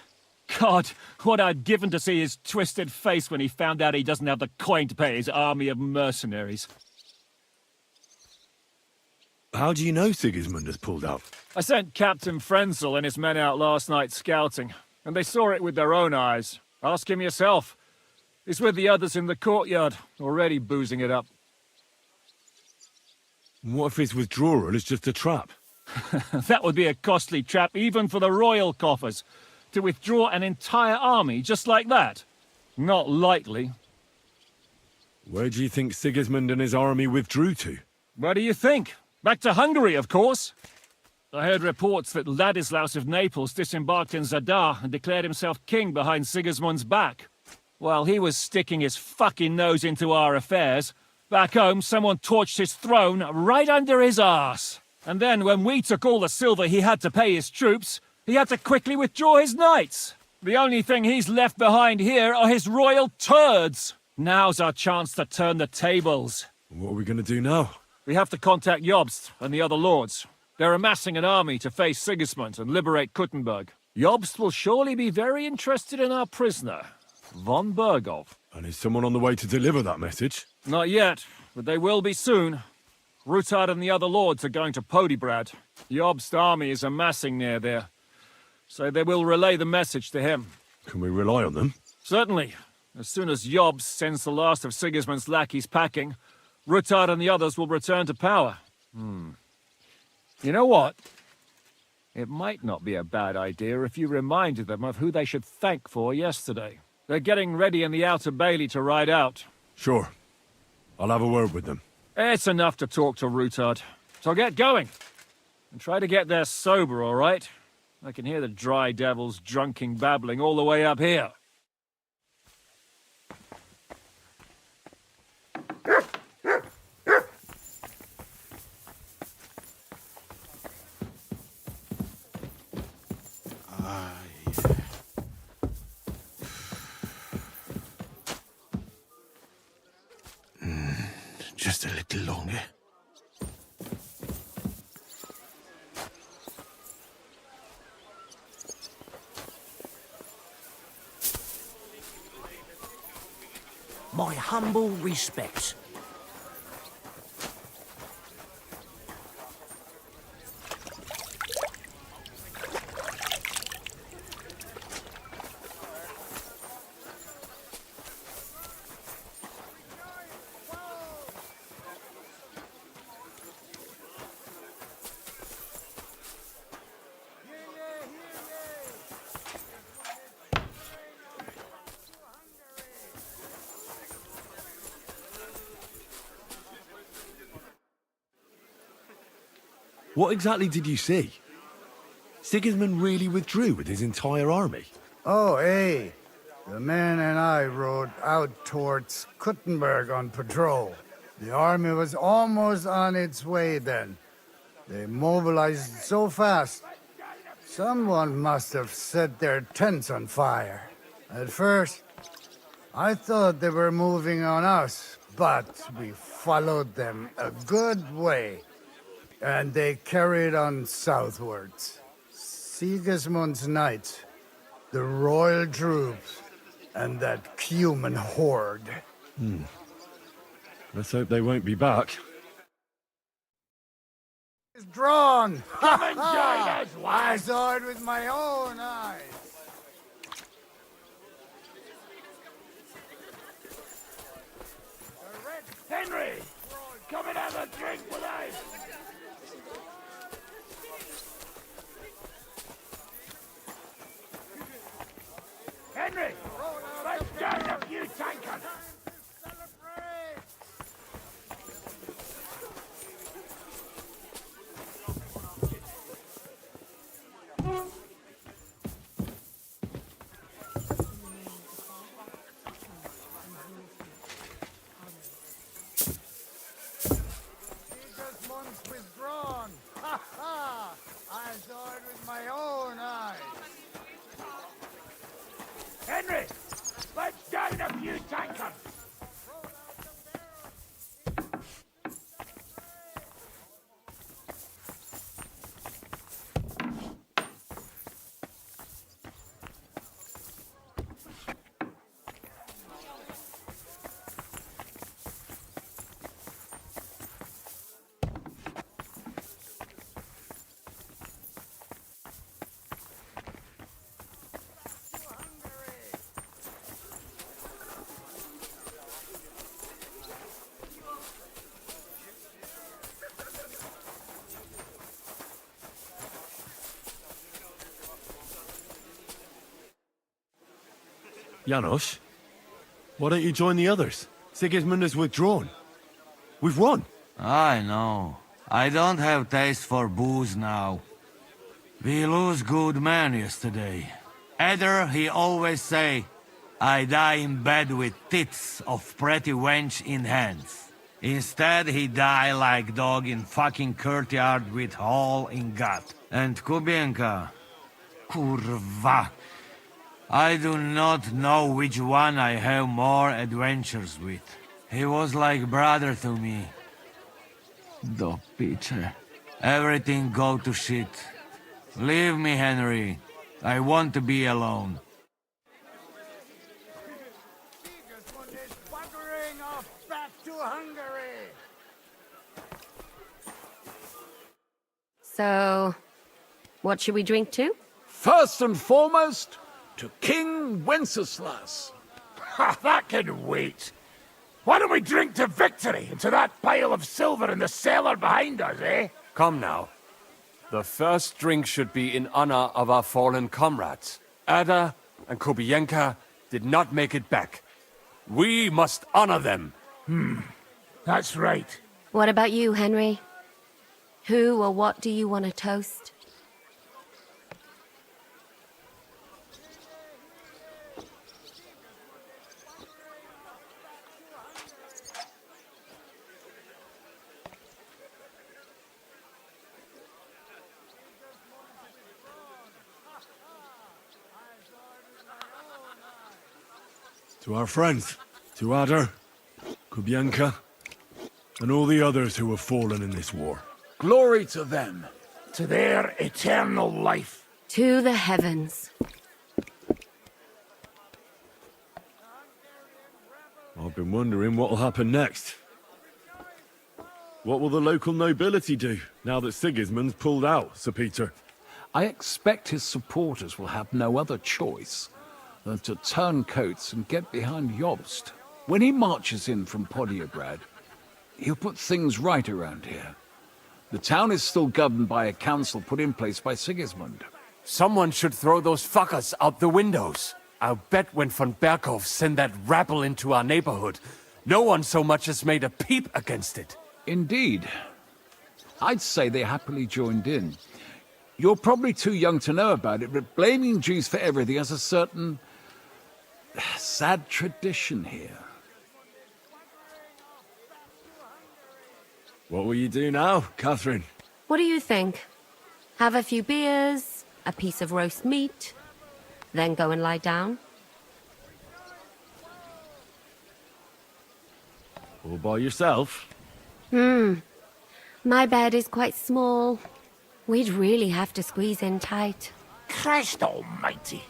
God, what I'd given to see his twisted face when he found out he doesn't have the coin to pay his army of mercenaries. How do you know Sigismund has pulled out? I sent Captain Frenzel and his men out last night scouting, and they saw it with their own eyes. Ask him yourself. He's with the others in the courtyard, already boozing it up. What if his withdrawal is just a trap? That would be a costly trap even for the royal coffers. To withdraw an entire army just like that? Not likely. Where do you think Sigismund and his army withdrew to? Where do you think? Back to Hungary, of course. I heard reports that Ladislaus of Naples disembarked in Zadar and declared himself king behind Sigismund's back. While he was sticking his fucking nose into our affairs, back home someone torched his throne right under his arse. And then when we took all the silver he had to pay his troops, he had to quickly withdraw his knights. The only thing he's left behind here are his royal turds. Now's our chance to turn the tables. What are we going to do now? We have to contact Jobst and the other lords. They're amassing an army to face Sigismund and liberate Kuttenberg. Jobst will surely be very interested in our prisoner. von Bergov. And is someone on the way to deliver that message? Not yet, but they will be soon. Rutard and the other lords are going to Podibrad. Jobst army is amassing near there, so they will relay the message to him. Can we rely on them? Certainly. As soon as Jobst sends the last of Sigismund's lackeys packing, Rutard and the others will return to power. You know what? It might not be a bad idea if you reminded them of who they should thank for yesterday. They're getting ready in the Outer Bailey to ride out. Sure. I'll have a word with them. It's enough to talk to Rutard. So get going. And try to get there sober, all right? I can hear the dry devils drunking babbling all the way up here. Just a little longer. My humble respects. What exactly did you see? Sigismund really withdrew with his entire army? Oh, hey. The men and I rode out towards Kuttenberg on patrol. The army was almost on its way then. They mobilized so fast. Someone must have set their tents on fire. At first, I thought they were moving on us, but we followed them a good way. And they carried on southwards. Sigismund's knights, the royal troops, and that human horde. Let's hope they won't be back. It's drawn! Come and join us, I lad! saw it with my own eyes. Henry! Come and have a drink with us! Henry! Let's join a few tankers! Sigismund's withdrawn! Ha ha! I saw it with my own eyes. Henry! Let's join a few tankers! Janos, why don't you join the others? Sigismund has withdrawn. We've won. I know. I don't have taste for booze now. We lose good men yesterday. Either he always say, I die in bed with tits of pretty wench in hands. Instead he die like dog in fucking courtyard with hole in gut. And Kubienka, kurwa. I do not know which one I have more adventures with. He was like brother to me. Do picze. Everything go to shit. Leave me, Henry. I want to be alone. Hungary! So, what should we drink to? First and foremost, to King Wenceslas. Ha, that can wait. Why don't we drink to victory and to that pile of silver in the cellar behind us, eh? Come now. The first drink should be in honor of our fallen comrades. Ada and Kubienka did not make it back. We must honor them. That's right. What about you, Henry? Who or what do you want to toast? To our friends, to Ada, Kubienka, and all the others who have fallen in this war. Glory to them, to their eternal life. To the heavens. I've been wondering what will happen next. What will the local nobility do, now that Sigismund's pulled out, Sir Peter? I expect his supporters will have no other choice than to turn coats and get behind Jobst. When he marches in from Podiebrad, he'll put things right around here. The town is still governed by a council put in place by Sigismund. Someone should throw those fuckers out the windows. I'll bet when von Berkhof sent that rabble into our neighborhood, no one so much as made a peep against it. Indeed. I'd say they happily joined in. You're probably too young to know about it, but blaming Jews for everything has a certain sad tradition here. What will you do now, Catherine? What do you think? Have a few beers, a piece of roast meat, then go and lie down? All by yourself? My bed is quite small. We'd really have to squeeze in tight. Christ almighty.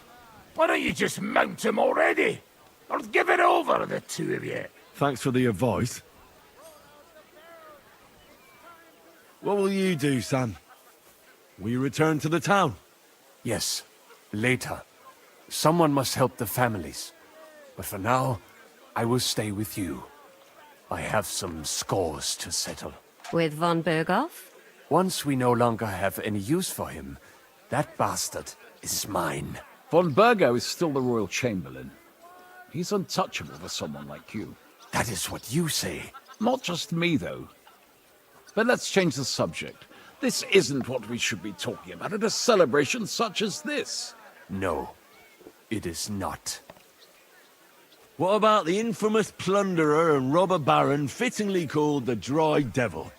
Why don't you just mount him already? Or give it over, the two of you? Thanks for the advice. What will you do, Sam? Will you return to the town? Yes, later. Someone must help the families. But for now, I will stay with you. I have some scores to settle. With von Berghoff? Once we no longer have any use for him, that bastard is mine. Von Bergo is still the royal chamberlain. He's untouchable for someone like you. That is what you say. Not just me, though. But let's change the subject. This isn't what we should be talking about at a celebration such as this. No, it is not. What about the infamous plunderer and robber baron fittingly called the Dry Devil?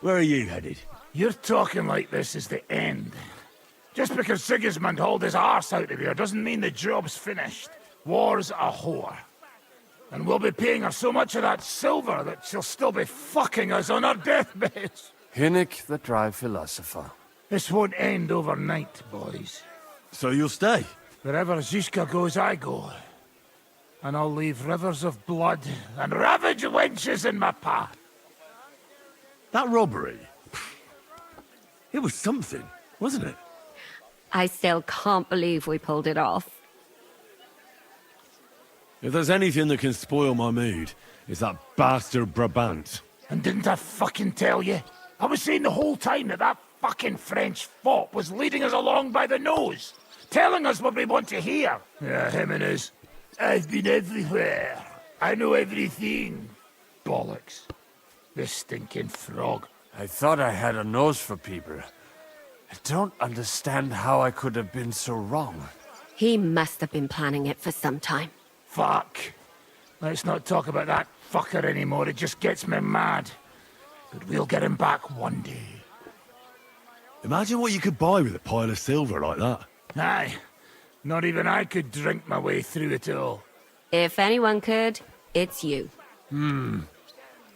Where are you headed? You're talking like this is the end. Just because Sigismund hauled his arse out of here doesn't mean the job's finished. War's a whore. And we'll be paying her so much of that silver that she'll still be fucking us on her deathbeds. Hinnick, the dry philosopher. This won't end overnight, boys. So you'll stay? Wherever Zizka goes, I go. And I'll leave rivers of blood and ravaged wenches in my path. That robbery? It was something, wasn't it? I still can't believe we pulled it off. If there's anything that can spoil my mood, it's that bastard Brabant. And didn't I fucking tell you? I was saying the whole time that that fucking French fop was leading us along by the nose, telling us what we want to hear. Yeah, him and his. I've been everywhere. I know everything. Bollocks. This stinking frog. I thought I had a nose for people. I don't understand how I could have been so wrong. He must have been planning it for some time. Fuck. Let's not talk about that fucker anymore. It just gets me mad. But we'll get him back one day. Imagine what you could buy with a pile of silver like that. Aye. Not even I could drink my way through it all. If anyone could, it's you.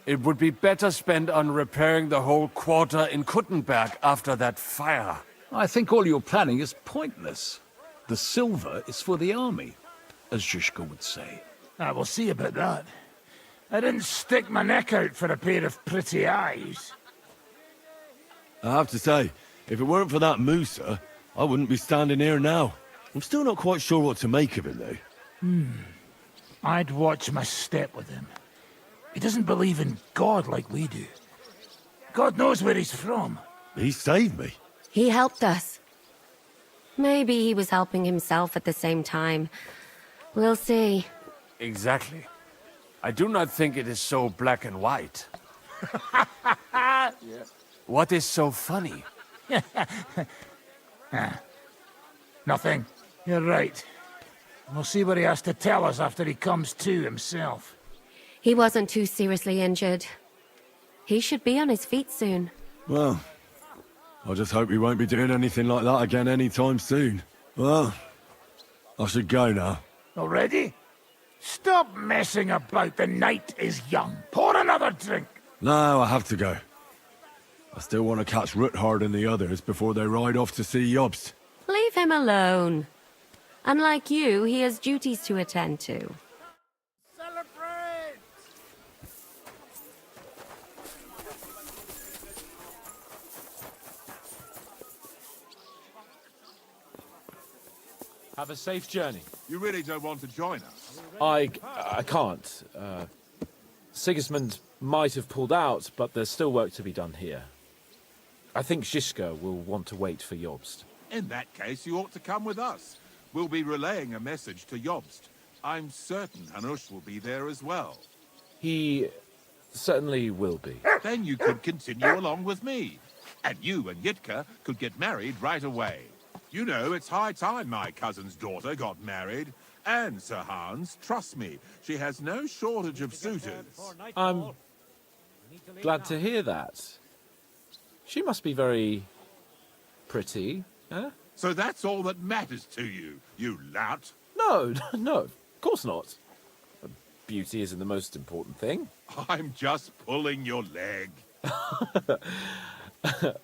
It would be better spent on repairing the whole quarter in Kuttenberg after that fire. I think all your planning is pointless. The silver is for the army, as Zizka would say. We'll see about that. I didn't stick my neck out for a pair of pretty eyes. I have to say, if it weren't for that mooser, I wouldn't be standing here now. I'm still not quite sure what to make of it, though. I'd watch my step with him. He doesn't believe in God like we do. God knows where he's from. He saved me. He helped us. Maybe he was helping himself at the same time. We'll see. Exactly. I do not think it is so black and white. What is so funny? Nothing. You're right. We'll see what he has to tell us after he comes to himself. He wasn't too seriously injured. He should be on his feet soon. Well, I just hope he won't be doing anything like that again anytime soon. Well, I should go now. Already? Stop messing about. The night is young. Pour another drink. No, I have to go. I still want to catch Ruthard and the others before they ride off to see Jobst. Leave him alone. Unlike you, he has duties to attend to. Celebrate! Have a safe journey. You really don't want to join us? I can't. Sigismund might have pulled out, but there's still work to be done here. I think Žižka will want to wait for Jobst. In that case, you ought to come with us. We'll be relaying a message to Jobst. I'm certain Hanush will be there as well. He certainly will be. Then you could continue along with me. And you and Yitka could get married right away. You know, it's high time my cousin's daughter got married. And, Sir Hans, trust me, she has no shortage of suitors. I'm glad to hear that. She must be very pretty, huh? So that's all that matters to you, you lout? No, no, of course not. Beauty isn't the most important thing. I'm just pulling your leg.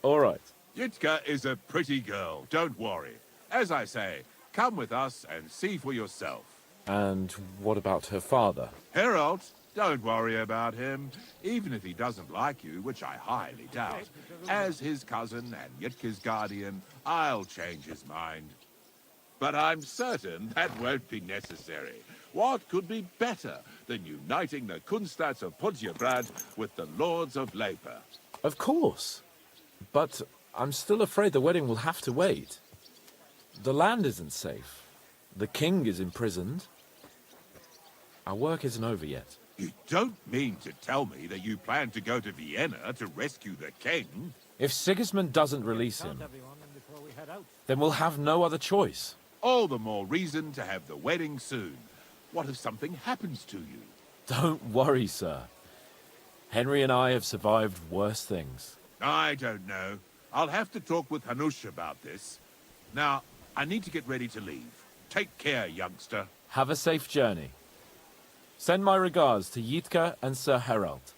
All right. Yitka is a pretty girl, don't worry. As I say, come with us and see for yourself. And what about her father? Harold, don't worry about him. Even if he doesn't like you, which I highly doubt, as his cousin and Yitka's guardian, I'll change his mind. But I'm certain that won't be necessary. What could be better than uniting the Kunstats of Podjebrad with the Lords of Leper? Of course. But I'm still afraid the wedding will have to wait. The land isn't safe. The king is imprisoned. Our work isn't over yet. You don't mean to tell me that you plan to go to Vienna to rescue the king? If Sigismund doesn't release him, then we'll have no other choice. All the more reason to have the wedding soon. What if something happens to you? Don't worry, sir. Henry and I have survived worse things. I don't know. I'll have to talk with Hanush about this. Now, I need to get ready to leave. Take care, youngster. Have a safe journey. Send my regards to Yitka and Sir Harald.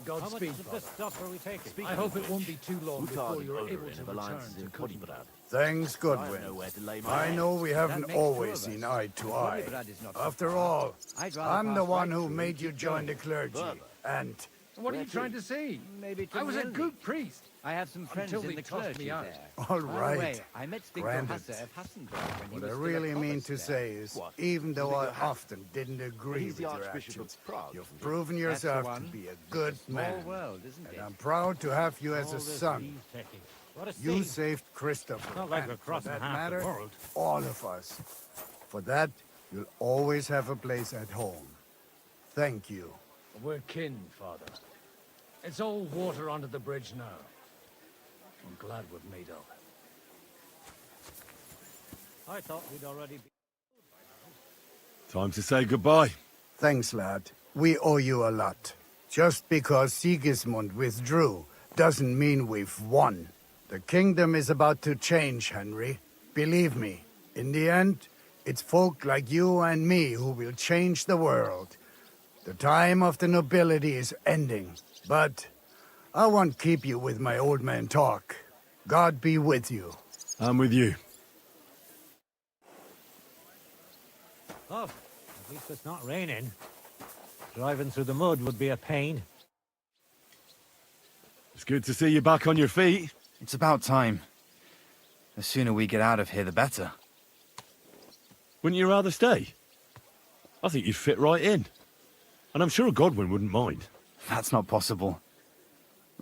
Godspeed, I hope it won't be too long before you're able to return to Kuttenbrad. Thanks, Goodwin. I know we haven't always seen eye to eye. After all, I'm the one who made you join the clergy. And What are you trying to say? I was a good priest. I have some friends until in they the tossed clergy me out. there. all By the right, way, I met Stigro granted. Hasse of Hassenberg when he What was I still a really mean provost to there. say is, even though I often didn't agree with your actions, you've proven yourself to be a good man. World, isn't And it? I'm proud to have you as a son. You saved Christopher, Not like and we're for crossing that half the matter, world. all of us. For that, you'll always have a place at home. Thank you. We're kin, Father. It's all water under the bridge now. I'm glad we've made up. I thought we'd already be... Time to say goodbye. Thanks, lad. We owe you a lot. Just because Sigismund withdrew doesn't mean we've won. The kingdom is about to change, Henry. Believe me, in the end, it's folk like you and me who will change the world. The time of the nobility is ending, but I won't keep you with my old man talk. God be with you. I'm with you. Oh, at least it's not raining. Driving through the mud would be a pain. It's good to see you back on your feet. It's about time. The sooner we get out of here, the better. Wouldn't you rather stay? I think you'd fit right in. And I'm sure Godwin wouldn't mind. That's not possible.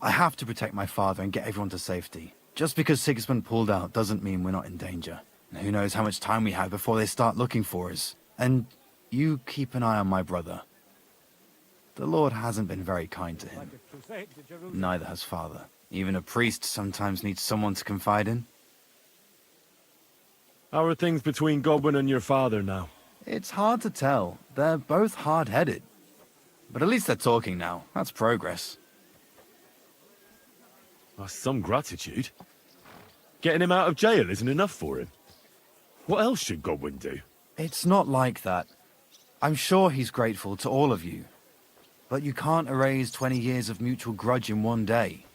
I have to protect my father and get everyone to safety. Just because Sigismund pulled out doesn't mean we're not in danger. And who knows how much time we have before they start looking for us. And you keep an eye on my brother. The Lord hasn't been very kind to him. Neither has father. Even a priest sometimes needs someone to confide in. How are things between Godwin and your father now? It's hard to tell. They're both hard-headed. But at least they're talking now. That's progress. That's some gratitude. Getting him out of jail isn't enough for him. What else should Godwin do? It's not like that. I'm sure he's grateful to all of you. But you can't erase 20 years of mutual grudge in one day.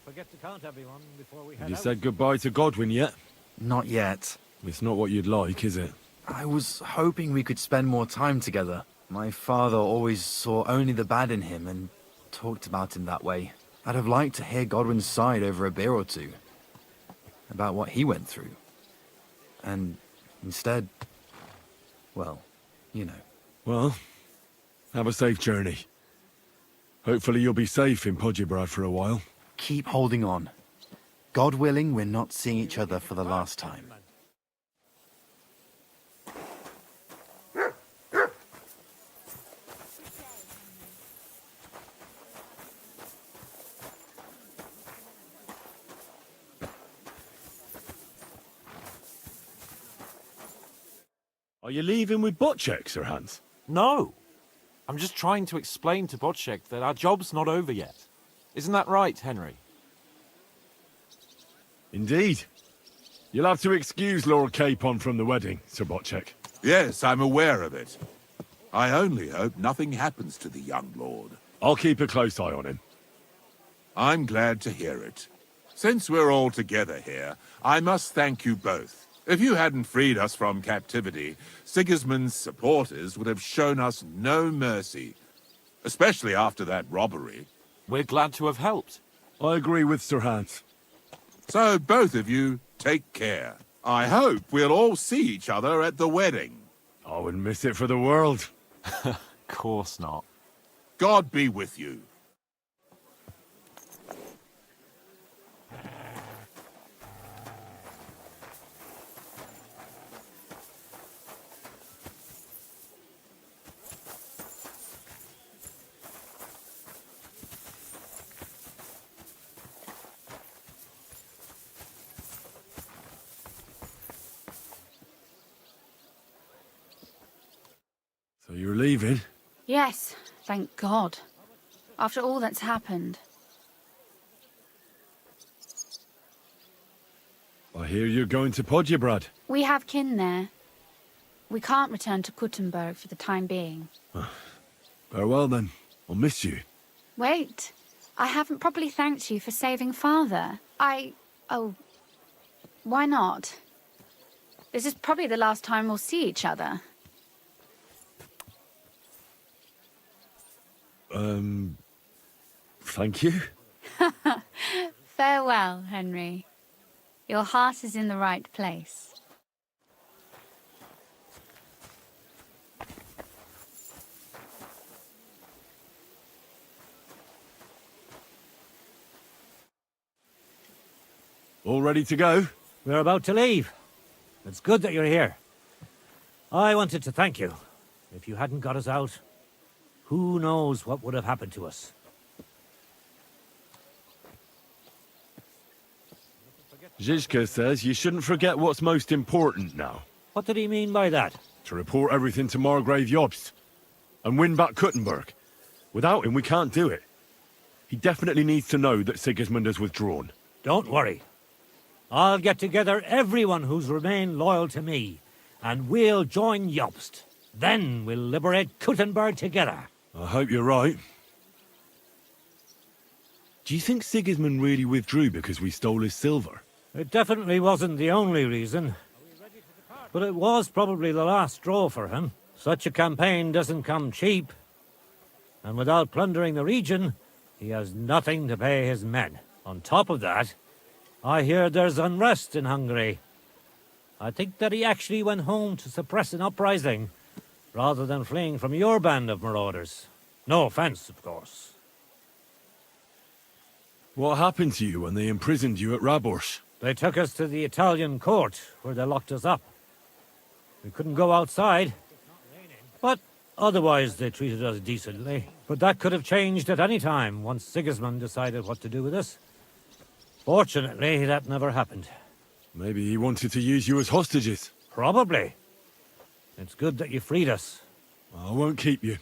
Forget to count everyone before we Have you said goodbye to Godwin yet? Not yet. It's not what you'd like, is it? I was hoping we could spend more time together. My father always saw only the bad in him and talked about him that way. I'd have liked to hear Godwin's side over a beer or two. About what he went through. And instead, well, you know. Well, have a safe journey. Hopefully you'll be safe in Podjebrad for a while. Keep holding on. God willing, we're not seeing each other for the last time. Are you leaving with Bocek, Sir Hans? No. I'm just trying to explain to Bocek that our job's not over yet. Isn't that right, Henry? Indeed. You'll have to excuse Lord Capon from the wedding, Sir Bocek. Yes, I'm aware of it. I only hope nothing happens to the young lord. I'll keep a close eye on him. I'm glad to hear it. Since we're all together here, I must thank you both. If you hadn't freed us from captivity, Sigismund's supporters would have shown us no mercy. Especially after that robbery. We're glad to have helped. I agree with Sir Hans. So both of you, take care. I hope we'll all see each other at the wedding. I wouldn't miss it for the world. Of course not. God be with you. So you're leaving? Yes, thank God. After all that's happened. I hear you're going to Podjebrad. We have kin there. We can't return to Kuttenberg for the time being. Farewell then. I'll miss you. Wait. I haven't properly thanked you for saving Father. Oh. Why not? This is probably the last time we'll see each other. Thank you. Farewell, Henry. Your heart is in the right place. All ready to go? We're about to leave. It's good that you're here. I wanted to thank you. If you hadn't got us out, who knows what would have happened to us. Zizka says you shouldn't forget what's most important now. What did he mean by that? To report everything to Margrave Jobst. And win back Kuttenberg. Without him, we can't do it. He definitely needs to know that Sigismund has withdrawn. Don't worry. I'll get together everyone who's remained loyal to me, and we'll join Jobst. Then we'll liberate Kuttenberg together. I hope you're right. Do you think Sigismund really withdrew because we stole his silver? It definitely wasn't the only reason. But it was probably the last straw for him. Such a campaign doesn't come cheap. And without plundering the region, he has nothing to pay his men. On top of that, I hear there's unrest in Hungary. I think that he actually went home to suppress an uprising, rather than fleeing from your band of marauders. No offense, of course. What happened to you when they imprisoned you at Rabors? They took us to the Italian court, where they locked us up. We couldn't go outside, but otherwise they treated us decently. But that could have changed at any time, once Sigismund decided what to do with us. Fortunately, that never happened. Maybe he wanted to use you as hostages. Probably. It's good that you freed us. I won't keep you.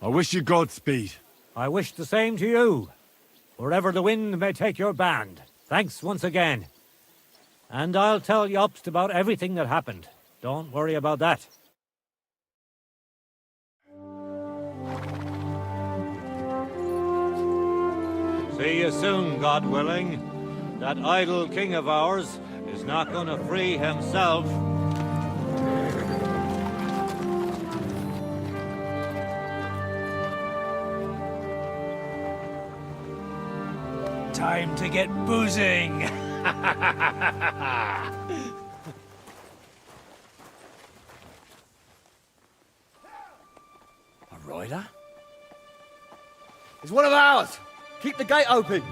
I wish you Godspeed. I wish the same to you. Wherever the wind may take your band. Thanks once again. And I'll tell Jobst about everything that happened. Don't worry about that. See you soon, God willing. That idle king of ours is not going to free himself. Time to get boozing. A rider? It's one of ours! Keep the gate open!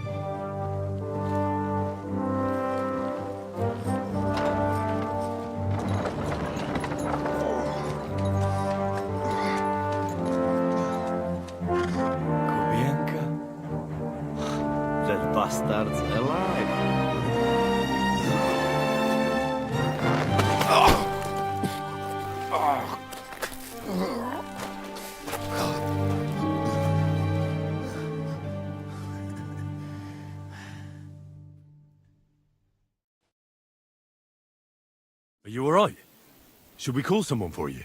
That bastard's alive. Are you alright? Should we call someone for you?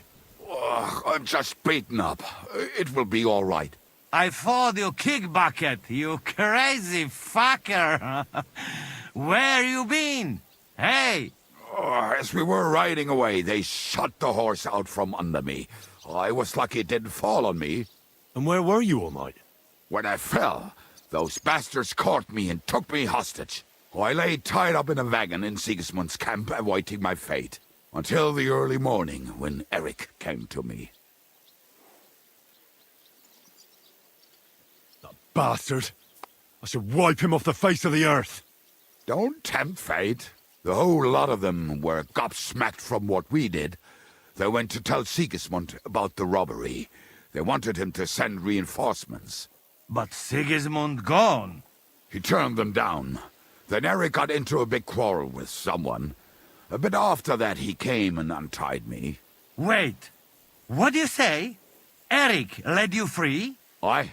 I'm just beaten up. It will be all right. I fought you kick bucket, you crazy fucker. Where you been? Hey! As we were riding away, they shot the horse out from under me. I was lucky it didn't fall on me. And where were you all night? When I fell, those bastards caught me and took me hostage. I lay tied up in a wagon in Sigismund's camp, awaiting my fate. Until the early morning, when Eric came to me. Bastard! I should wipe him off the face of the earth! Don't tempt fate. The whole lot of them were gobsmacked from what we did. They went to tell Sigismund about the robbery. They wanted him to send reinforcements. But Sigismund gone. He turned them down. Then Eric got into a big quarrel with someone. A bit after that, he came and untied me. Wait. What do you say? Eric led you free? Aye.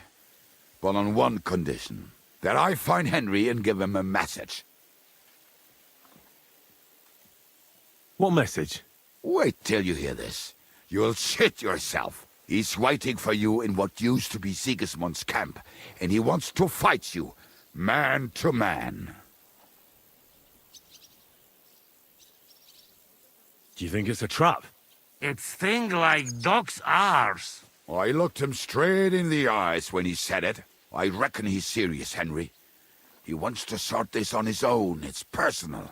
But on one condition. That I find Henry and give him a message. What message? Wait till you hear this. You'll shit yourself. He's waiting for you in what used to be Sigismund's camp, and he wants to fight you, man to man. Do you think it's a trap? It's thing like dog's arse. I looked him straight in the eyes when he said it. I reckon he's serious, Henry. He wants to sort this on his own. It's personal.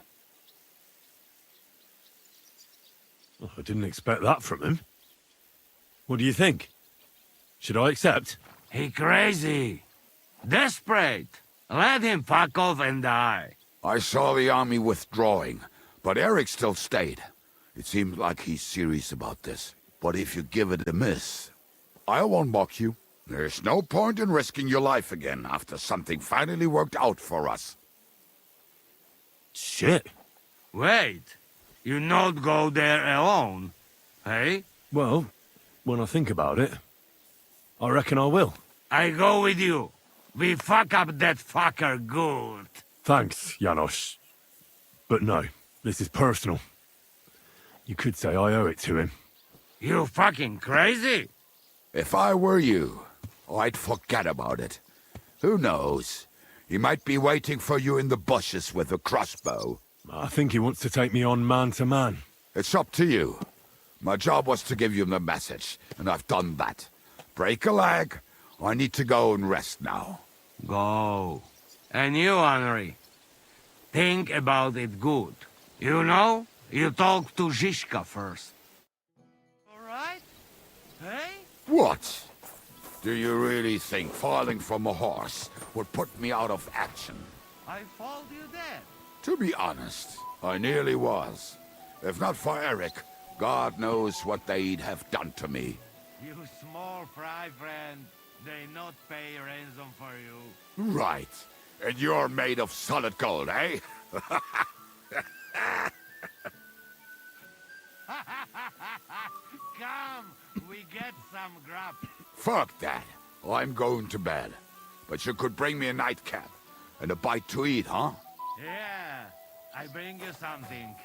Oh, I didn't expect that from him. What do you think? Should I accept? He crazy. Desperate. Let him fuck off and die. I saw the army withdrawing, but Eric still stayed. It seems like he's serious about this. But if you give it a miss, I won't mock you. There's no point in risking your life again after something finally worked out for us. Shit. Wait. You not go there alone, hey? Well, when I think about it, I reckon I will. I go with you. We fuck up that fucker good. Thanks, Janos. But no, this is personal. You could say I owe it to him. You fucking crazy? If I were you, I'd forget about it. Who knows? He might be waiting for you in the bushes with a crossbow. I think he wants to take me on man to man. It's up to you. My job was to give you the message, and I've done that. Break a leg. I need to go and rest now. Go. And you, Henry, think about it good. You know, you talk to Zizka first. All right? Hey? What? Do you really think falling from a horse would put me out of action? I followed you dead. To be honest, I nearly was. If not for Eric, God knows what they'd have done to me. You small fry friend. They not pay ransom for you. Right. And you're made of solid gold, eh? Come, we get some grub. Fuck that. I'm going to bed. But you could bring me a nightcap and a bite to eat, huh? Yeah, I bring you something.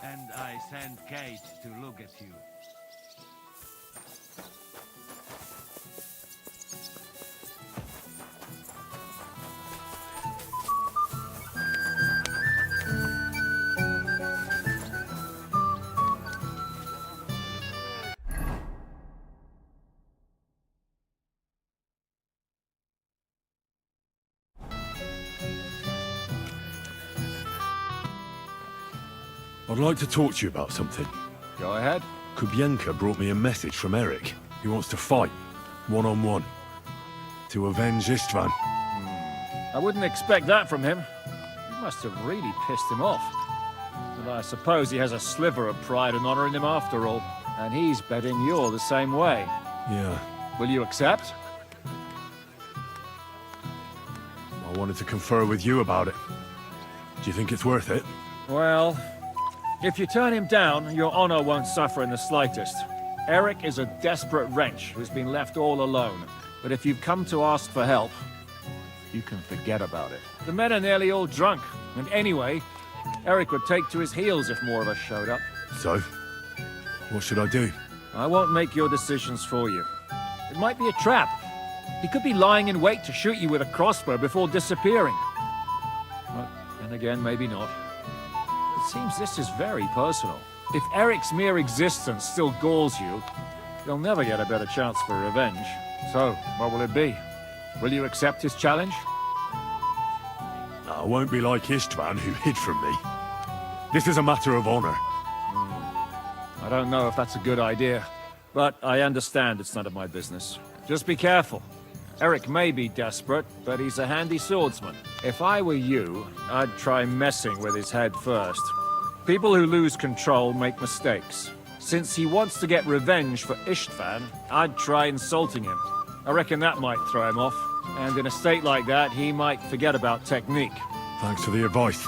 And I send Kate to look at you. I'd like to talk to you about something. Go ahead. Kubienka brought me a message from Eric. He wants to fight, one-on-one, to avenge Istvan. I wouldn't expect that from him. You must have really pissed him off. But I suppose he has a sliver of pride and honor in him after all. And he's betting you're the same way. Yeah. Will you accept? I wanted to confer with you about it. Do you think it's worth it? Well, if you turn him down, your honor won't suffer in the slightest. Eric is a desperate wretch who's been left all alone. But if you've come to ask for help, you can forget about it. The men are nearly all drunk. And anyway, Eric would take to his heels if more of us showed up. So? What should I do? I won't make your decisions for you. It might be a trap. He could be lying in wait to shoot you with a crossbow before disappearing. But then again, maybe not. It seems this is very personal. If Eric's mere existence still galls you, you'll never get a better chance for revenge. So, what will it be? Will you accept his challenge? I won't be like Istvan, who hid from me. This is a matter of honor. I don't know if that's a good idea, but I understand it's none of my business. Just be careful. Eric may be desperate, but he's a handy swordsman. If I were you, I'd try messing with his head first. People who lose control make mistakes. Since he wants to get revenge for Istvan, I'd try insulting him. I reckon that might throw him off. And in a state like that, he might forget about technique. Thanks for the advice.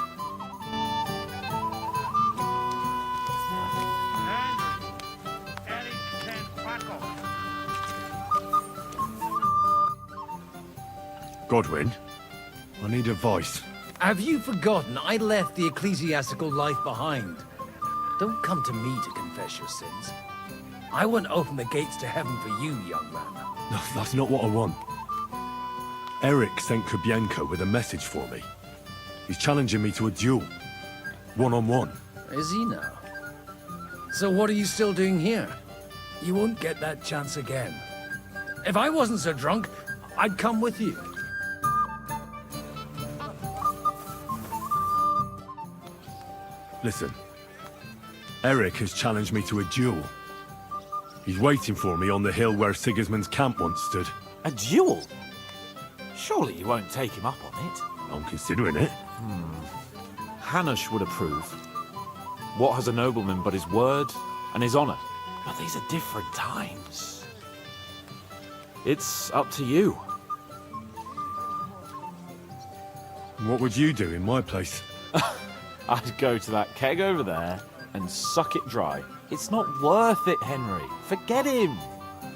Godwin, I need advice. Have you forgotten I left the ecclesiastical life behind? Don't come to me to confess your sins. I won't open the gates to heaven for you, young man. No, that's not what I want. Eric sent Kubienka with a message for me. He's challenging me to a duel. One-on-one. Is he now? So what are you still doing here? You won't get that chance again. If I wasn't so drunk, I'd come with you. Listen, Eric has challenged me to a duel. He's waiting for me on the hill where Sigismund's camp once stood. A duel? Surely you won't take him up on it? I'm considering it. Hanush would approve. What has a nobleman but his word and his honor? But these are different times. It's up to you. What would you do in my place? I'd go to that keg over there and suck it dry. It's not worth it, Henry. Forget him.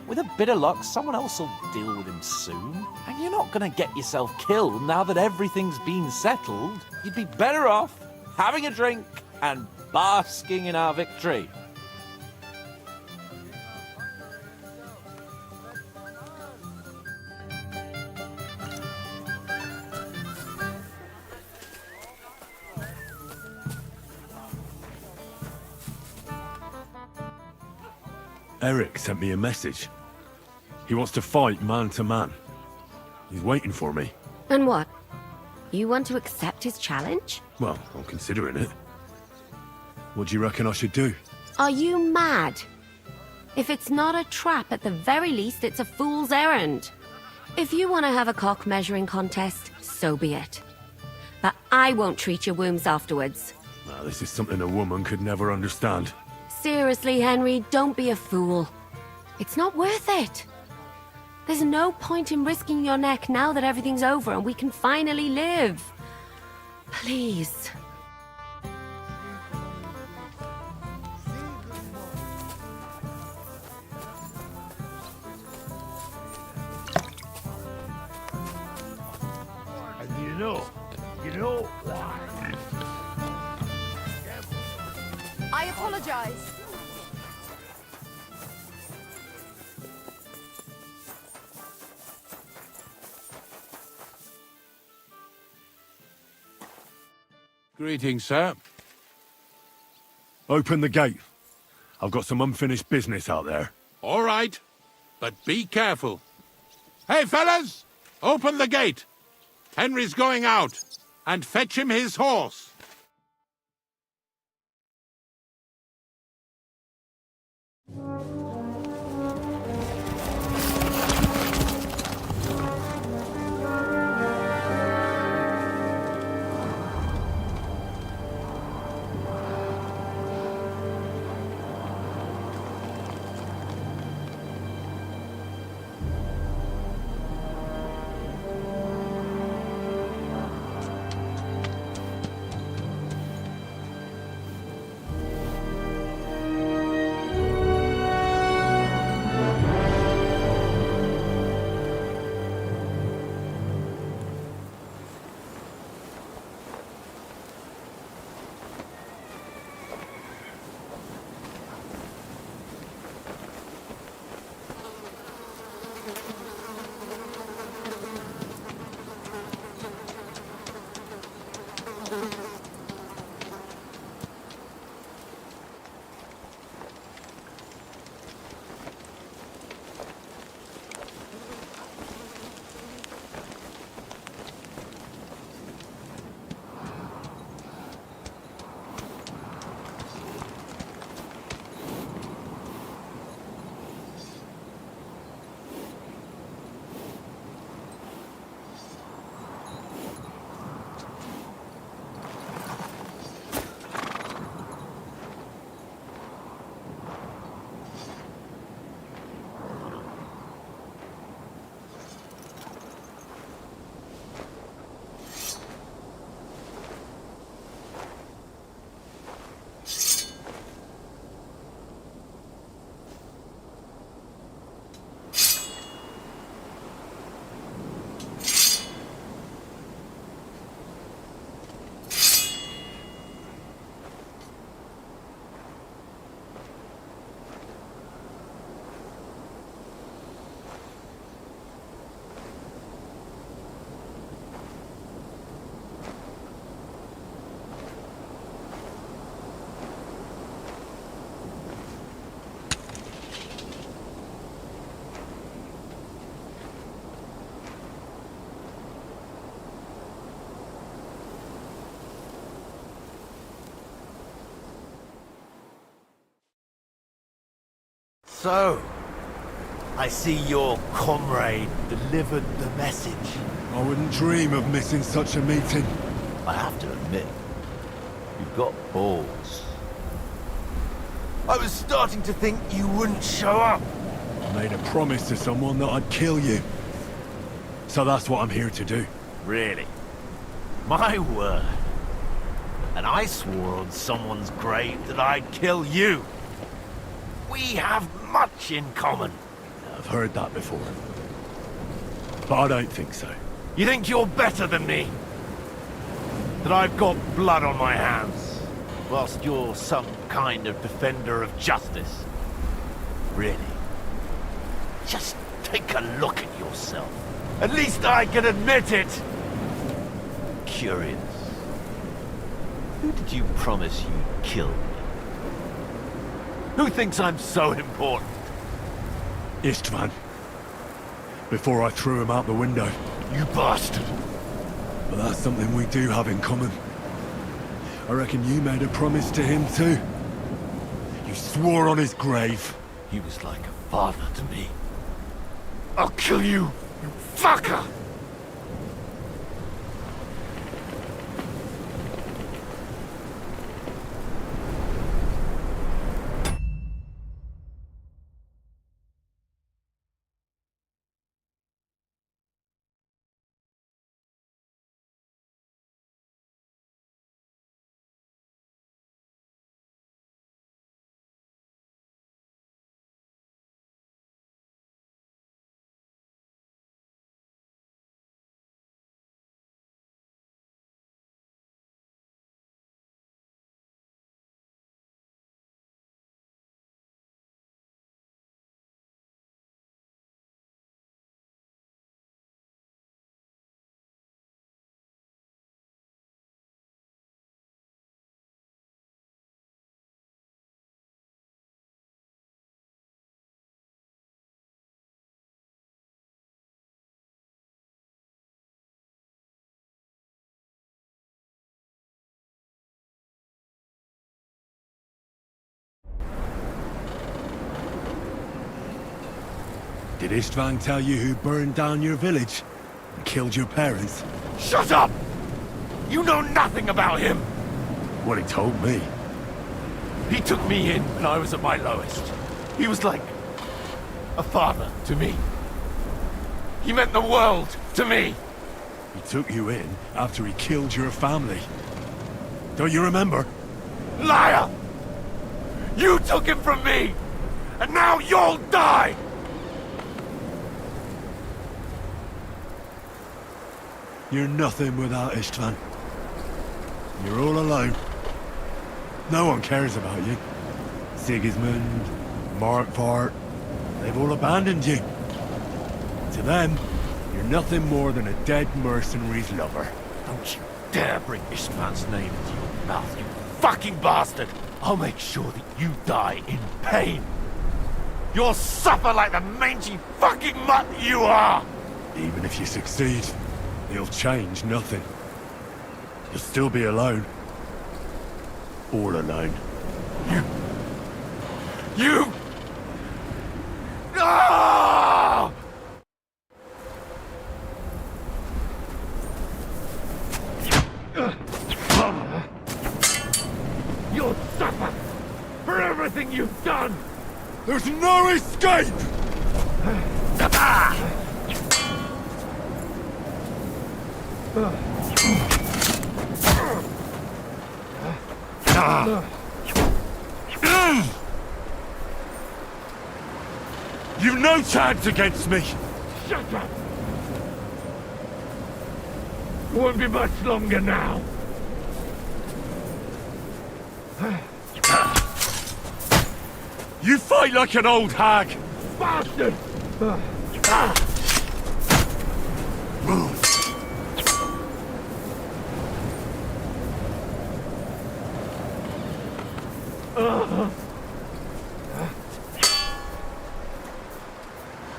With a bit of luck, someone else will deal with him soon. And you're not going to get yourself killed now that everything's been settled. You'd be better off having a drink and basking in our victory. Eric sent me a message. He wants to fight man to man. He's waiting for me. And what? You want to accept his challenge? Well, I'm considering it. What do you reckon I should do? Are you mad? If it's not a trap, at the very least, it's a fool's errand. If you want to have a cock measuring contest, so be it. But I won't treat your wounds afterwards. Now, this is something a woman could never understand. Seriously, Henry, don't be a fool. It's not worth it. There's no point in risking your neck now that everything's over and we can finally live. Please. And you know why? I apologize. Greetings, sir. Open the gate. I've got some unfinished business out there. All right, but be careful. Hey, fellas! Open the gate! Henry's going out, and fetch him his horse. So, I see your comrade delivered the message. I wouldn't dream of missing such a meeting. I have to admit, you've got balls. I was starting to think you wouldn't show up. I made a promise to someone that I'd kill you. So that's what I'm here to do. Really? My word. And I swore on someone's grave that I'd kill you. We have much in common. I've heard that before. But I don't think so. You think you're better than me? That I've got blood on my hands, whilst you're some kind of defender of justice? Really? Just take a look at yourself. At least I can admit it! Curious. Who did you promise you'd kill me? Who thinks I'm so important? Istvan. Before I threw him out the window. You bastard! But that's something we do have in common. I reckon you made a promise to him too. You swore on his grave. He was like a father to me. I'll kill you, you fucker! Did Istvan tell you who burned down your village? And killed your parents? Shut up! You know nothing about him! What he told me. He took me in when I was at my lowest. He was like a father to me. He meant the world to me. He took you in after he killed your family. Don't you remember? Liar! You took him from me! And now you'll die! You're nothing without Istvan. You're all alone. No one cares about you. Sigismund, Markvart, they've all abandoned you. To them, you're nothing more than a dead mercenary's lover. Don't you dare bring Istvan's name into your mouth, you fucking bastard! I'll make sure that you die in pain. You'll suffer like the mangy fucking mutt you are! Even if you succeed, it'll change nothing. You'll still be alone. All alone. You! Ah! You'll suffer for everything you've done! There's no escape! You've no chance against me! Shut up! Won't be much longer now. You fight like an old hag! Bastard! Move!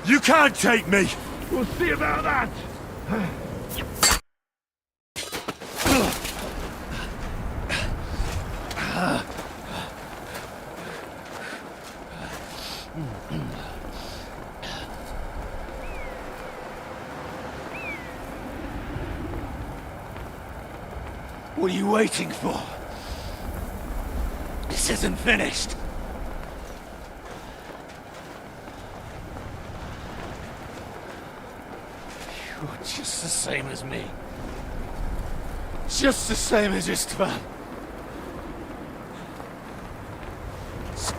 You can't take me! We'll see about that! What are you waiting for? This isn't finished. You're just the same as me. Just the same as Istvan.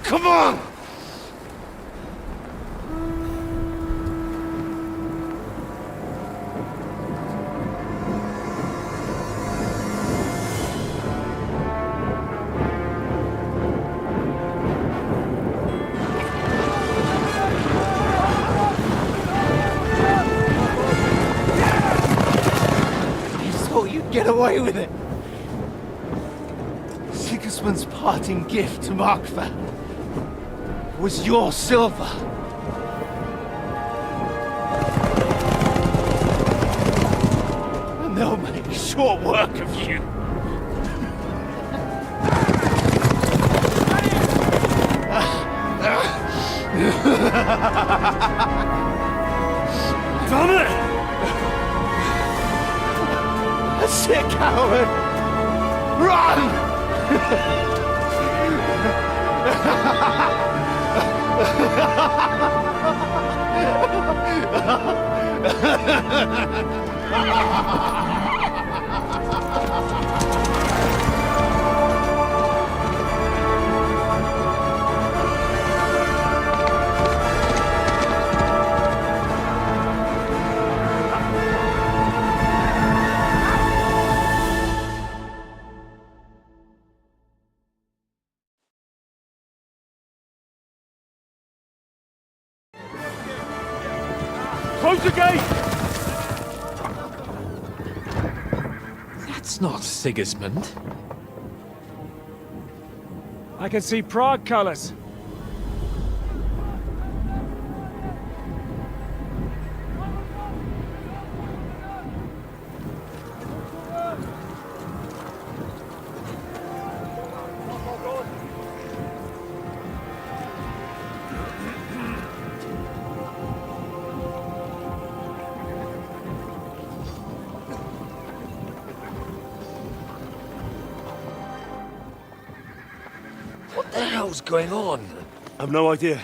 Come on! Get away with it! Sigismund's parting gift to Markvart was your silver. and they'll make short work of you. Damn it! A sick coward! Run! Close the gate! That's not Sigismund. I can see Prague colors. What the hell's going on? I've no idea.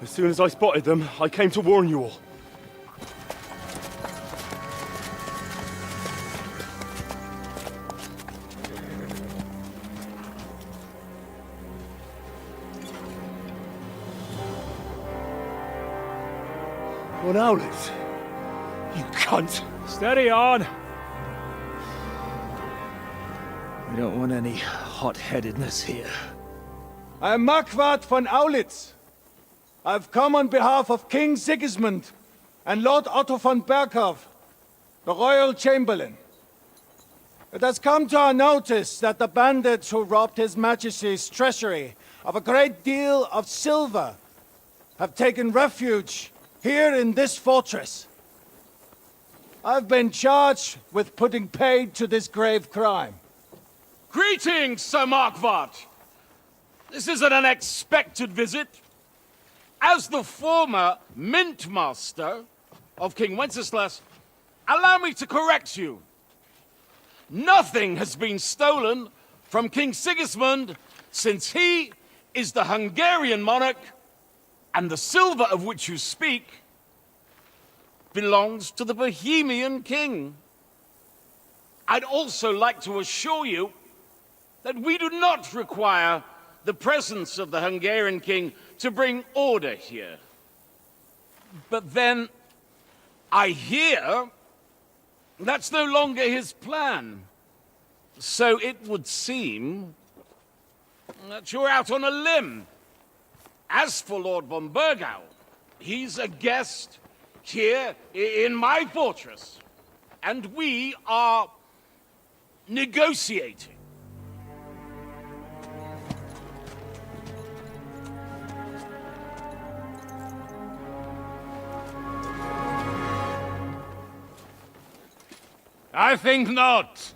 As soon as I spotted them, I came to warn you all. What Owlets? You cunt! Steady on! We don't want any hot-headedness here. I am Marquardt von Aulitz. I've come on behalf of King Sigismund and Lord Otto von Berghoff, the Royal Chamberlain. It has come to our notice that the bandits who robbed His Majesty's treasury of a great deal of silver have taken refuge here in this fortress. I've been charged with putting paid to this grave crime. Greetings, Sir Marquardt. This is an unexpected visit. As the former Mint Master of King Wenceslas, allow me to correct you. Nothing has been stolen from King Sigismund since he is the Hungarian monarch, and the silver of which you speak belongs to the Bohemian king. I'd also like to assure you that we do not require the presence of the Hungarian king to bring order here. But then, I hear that's no longer his plan. So it would seem that you're out on a limb. As for Lord von Bergau, he's a guest here in my fortress, and we are negotiating. I think not.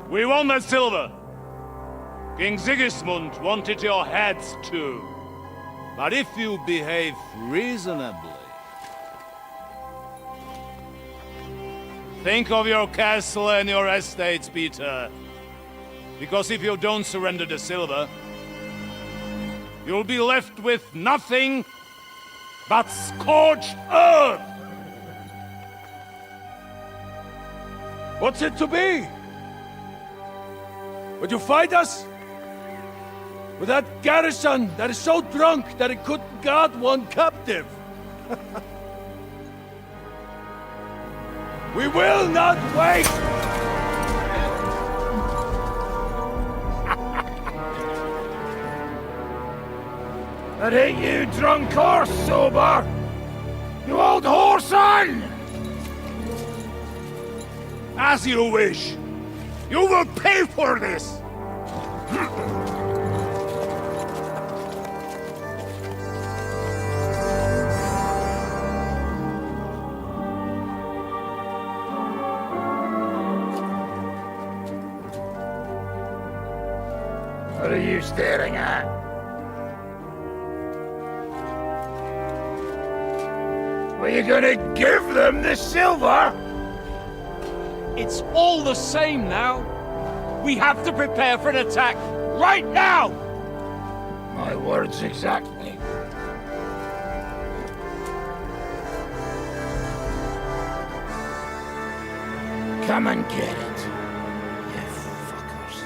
We want that silver. King Sigismund wanted your heads too. But if you behave reasonably... Think of your castle and your estates, Peter. Because if you don't surrender the silver, you'll be left with nothing but scorched earth! What's it to be? Would you fight us? With that garrison that is so drunk that it couldn't guard one captive? We will not wait! That ain't you, drunk or sober! You old whoreson! As you wish. You will pay for this! What are you staring at? Were you gonna give them the silver? It's all the same now. We have to prepare for an attack right now! My words exactly. Come and get it, you fuckers.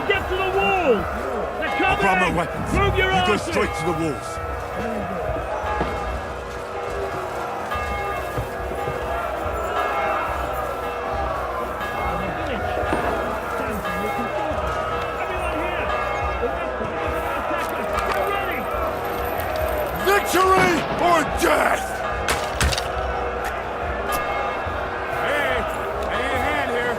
Get to the wall! They're coming! I brought my weapons. Move your You go asses! straight to the walls. Victory or death! Hey, I need a hand here.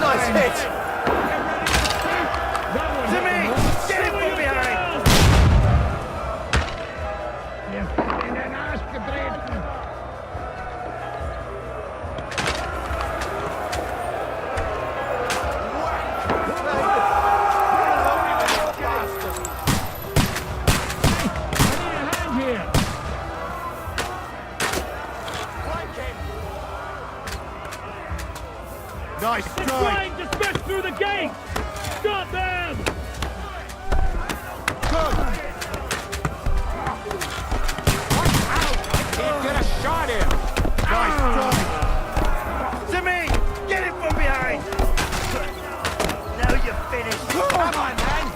Nice hit! To me! Get it from behind! In een aas getreden! Nice They're try! trying to smash through the gate! Stop them! Can't get a shot in. Nice try! To me! Get it from behind! Now you're finished! Come on, man!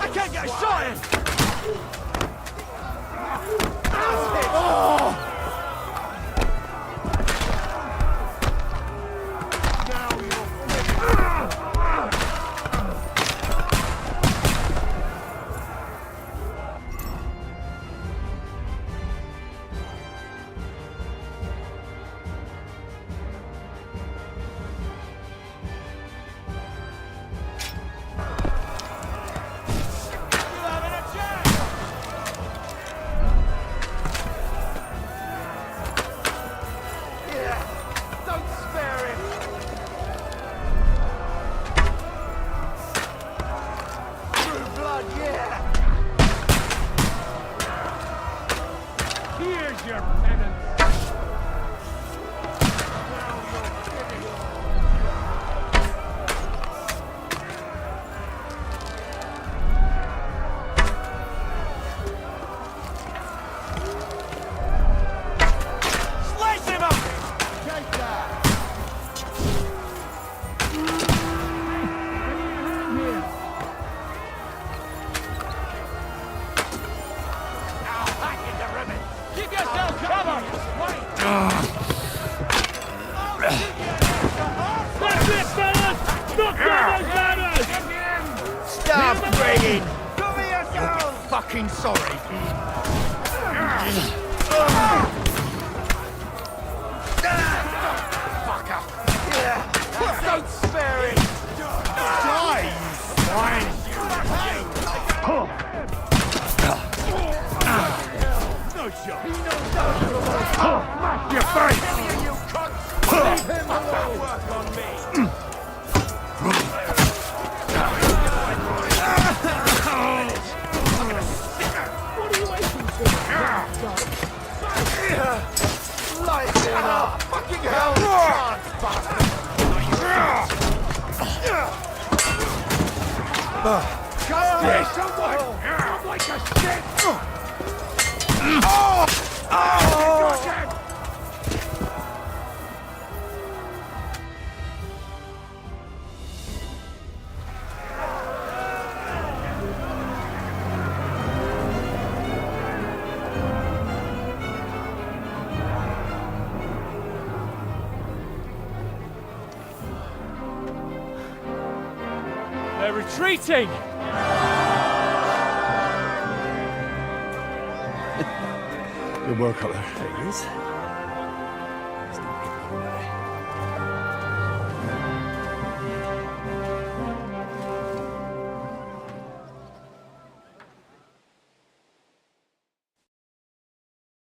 I can't get a shot in! Here's your penance! Slice him up! Take that! Keep yourself covered! That's it, fellas! Knock down those ladders! Stop praying! Cover yourself! You'll be fucking sorry! Fucker! Don't spare it! Die, you swine! No shot! Smash your face! You cunt! Leave him alone! Work on me! What are you waiting for? Light him up! Fucking hell! Chance, bastard! Justice! I'm like a shit! Oh! Oh! retreating! Good work up there. There he is.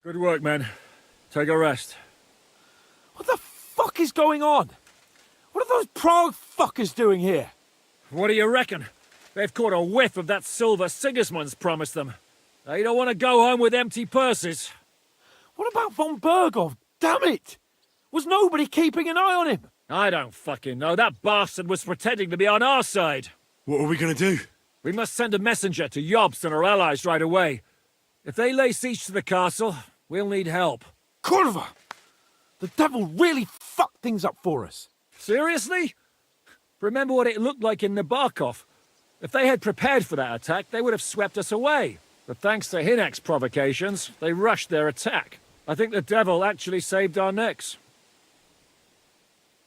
Good work, men. Take a rest. What the fuck is going on? What are those Prague fuckers doing here? What do you reckon? They've caught a whiff of that silver Sigismund's promised them. They don't want to go home with empty purses. What about von Bergov? Damn it! Was nobody keeping an eye on him? I don't fucking know. That bastard was pretending to be on our side. What are we gonna do? We must send a messenger to Jobst and our allies right away. If they lay siege to the castle, we'll need help. Kurva! The devil really fucked things up for us. Seriously? Remember what it looked like in Nabokov. If they had prepared for that attack, they would have swept us away. But thanks to Hinek's provocations, they rushed their attack. I think the devil actually saved our necks.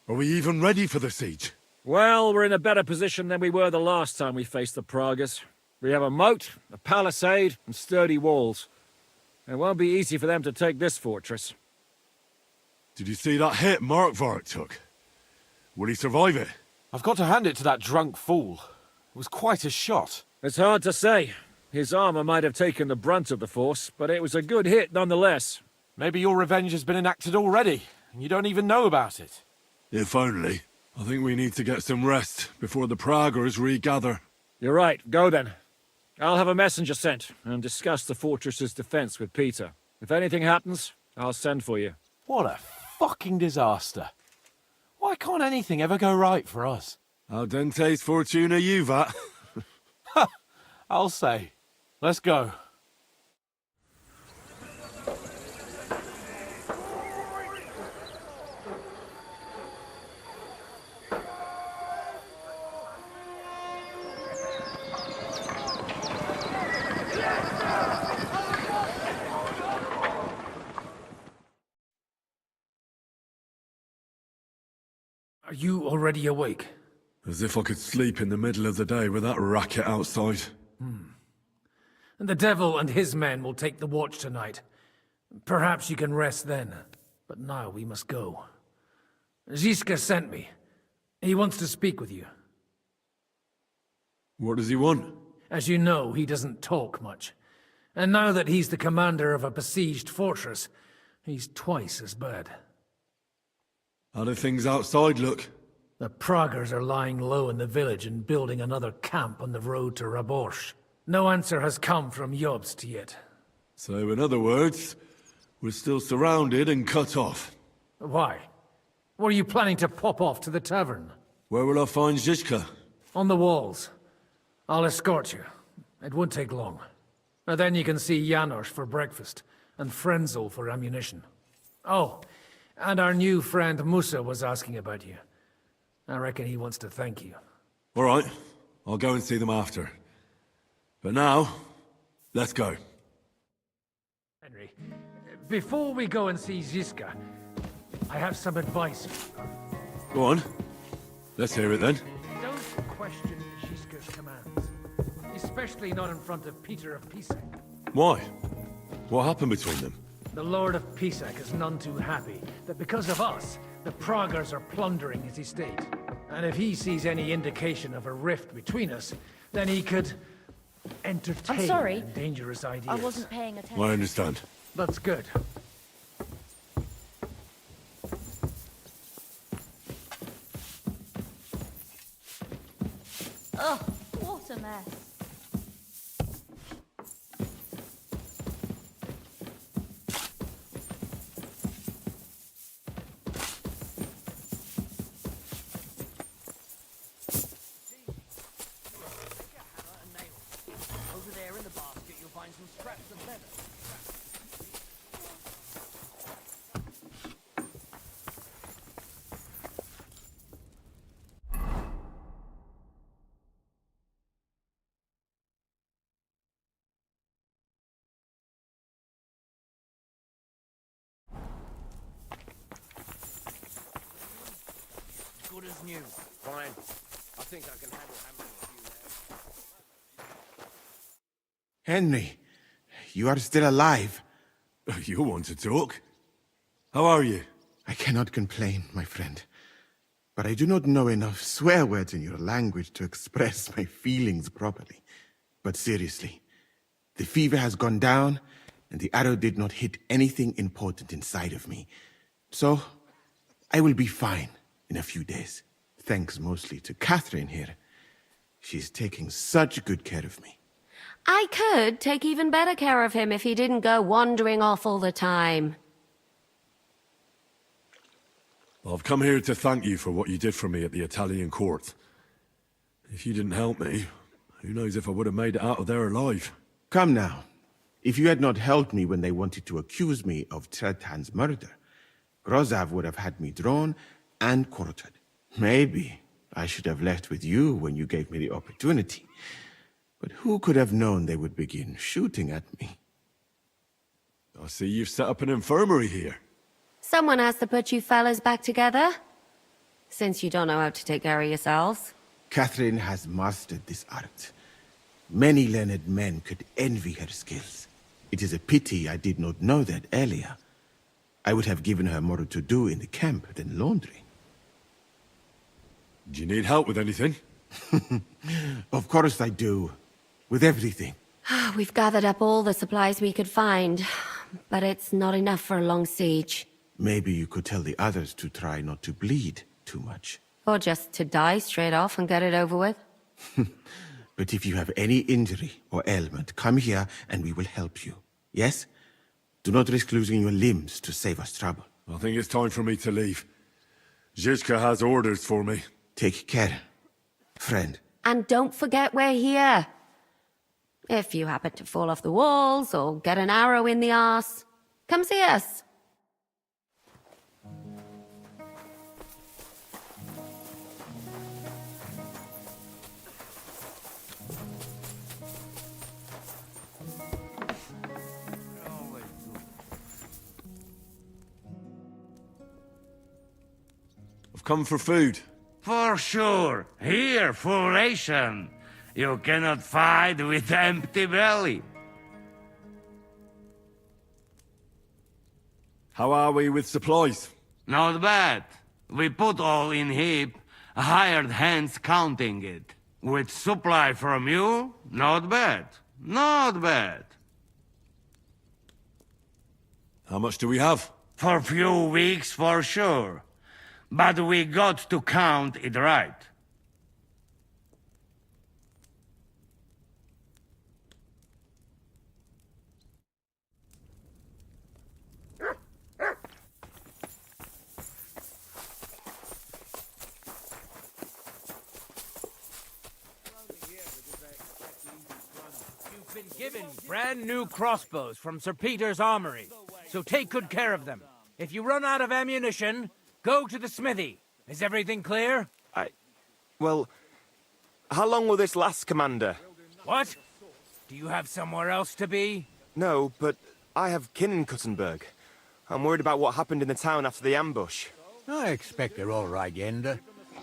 Are we even ready for the siege? Well, we're in a better position than we were the last time we faced the Pragas. We have a moat, a palisade, and sturdy walls. It won't be easy for them to take this fortress. Did you see that hit Markvark took? Will he survive it? I've got to hand it to that drunk fool. It was quite a shot. It's hard to say. His armor might have taken the brunt of the force, but it was a good hit nonetheless. Maybe your revenge has been enacted already, and you don't even know about it. If only. I think we need to get some rest before the Praggers regather. You're right. Go then. I'll have a messenger sent and discuss the fortress's defense with Peter. If anything happens, I'll send for you. What a fucking disaster. Why can't anything ever go right for us? Al dente's fortuna juvat. I'll say. Let's go. Are you already awake? As if I could sleep in the middle of the day with that racket outside. And the devil and his men will take the watch tonight. Perhaps you can rest then. But now we must go. Ziska sent me. He wants to speak with you. What does he want? As you know, he doesn't talk much. And now that he's the commander of a besieged fortress, he's twice as bad. How do things outside look? The Praggers are lying low in the village and building another camp on the road to Raborsh. No answer has come from Jobst yet. So, in other words, we're still surrounded and cut off. Why? Were you planning to pop off to the tavern? Where will I find Zizka? On the walls. I'll escort you. It won't take long. And then you can see Janos for breakfast, and Frenzel for ammunition. Oh, and our new friend Musa was asking about you. I reckon he wants to thank you. All right, I'll go and see them after. But now, let's go. Henry, before we go and see Ziska, I have some advice. Go on. Let's hear it then. Don't question Ziska's commands. Especially not in front of Peter of Pisak. Why? What happened between them? The Lord of Pisak is none too happy that because of us, the Praggers are plundering his estate. And if he sees any indication of a rift between us, then he could entertain I'm sorry. dangerous ideas. I wasn't paying attention. I understand. That's good. Ugh, what a mess. Over there in the basket, you'll find some scraps of leather. Good as new. Fine. I think I can handle hammering a few nails. Henry, you are still alive. You want to talk? How are you? I cannot complain, my friend. But I do not know enough swear words in your language to express my feelings properly. But seriously, the fever has gone down, and the arrow did not hit anything important inside of me. So, I will be fine in a few days. Thanks mostly to Catherine here. She's taking such good care of me. I could take even better care of him if he didn't go wandering off all the time. I've come here to thank you for what you did for me at the Italian court. If you didn't help me, who knows if I would have made it out of there alive. Come now. If you had not helped me when they wanted to accuse me of Tretan's murder, Grozav would have had me drawn and quartered. Maybe I should have left with you when you gave me the opportunity. But who could have known they would begin shooting at me? I see you've set up an infirmary here. Someone has to put you fellas back together. Since you don't know how to take care of yourselves. Catherine has mastered this art. Many learned men could envy her skills. It is a pity I did not know that earlier. I would have given her more to do in the camp than laundry. Do you need help with anything? Of course I do. With everything. We've gathered up all the supplies we could find, but it's not enough for a long siege. Maybe you could tell the others to try not to bleed too much. Or just to die straight off and get it over with. But if you have any injury or ailment, come here and we will help you. Yes? Do not risk losing your limbs to save us trouble. I think it's time for me to leave. Zhizka has orders for me. Take care, friend. And don't forget we're here. If you happen to fall off the walls or get an arrow in the arse, come see us. I've come for food. For sure. Here, full ration. You cannot fight with empty belly. How are we with supplies? Not bad. We put all in heap, hired hands counting it. With supply from you, not bad. Not bad. How much do we have? For few weeks, for sure. But we got to count it right. You've been given brand new crossbows from Sir Peter's armory, so take good care of them. If you run out of ammunition, go to the smithy. Is everything clear? Well, how long will this last, Commander? What? Do you have somewhere else to be? No, but I have kin in Kuttenberg. I'm worried about what happened in the town after the ambush. I expect they're all right, Yenda.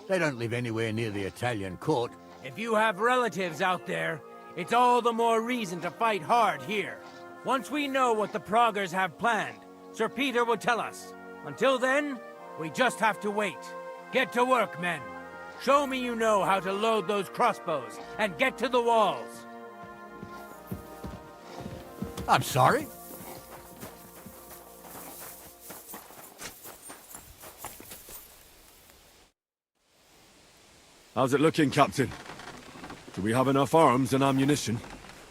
They don't live anywhere near the Italian court. If you have relatives out there, it's all the more reason to fight hard here. Once we know what the Praggers have planned, Sir Peter will tell us. Until then, we just have to wait. Get to work, men. Show me you know how to load those crossbows, and get to the walls. I'm sorry. How's it looking, Captain? Do we have enough arms and ammunition?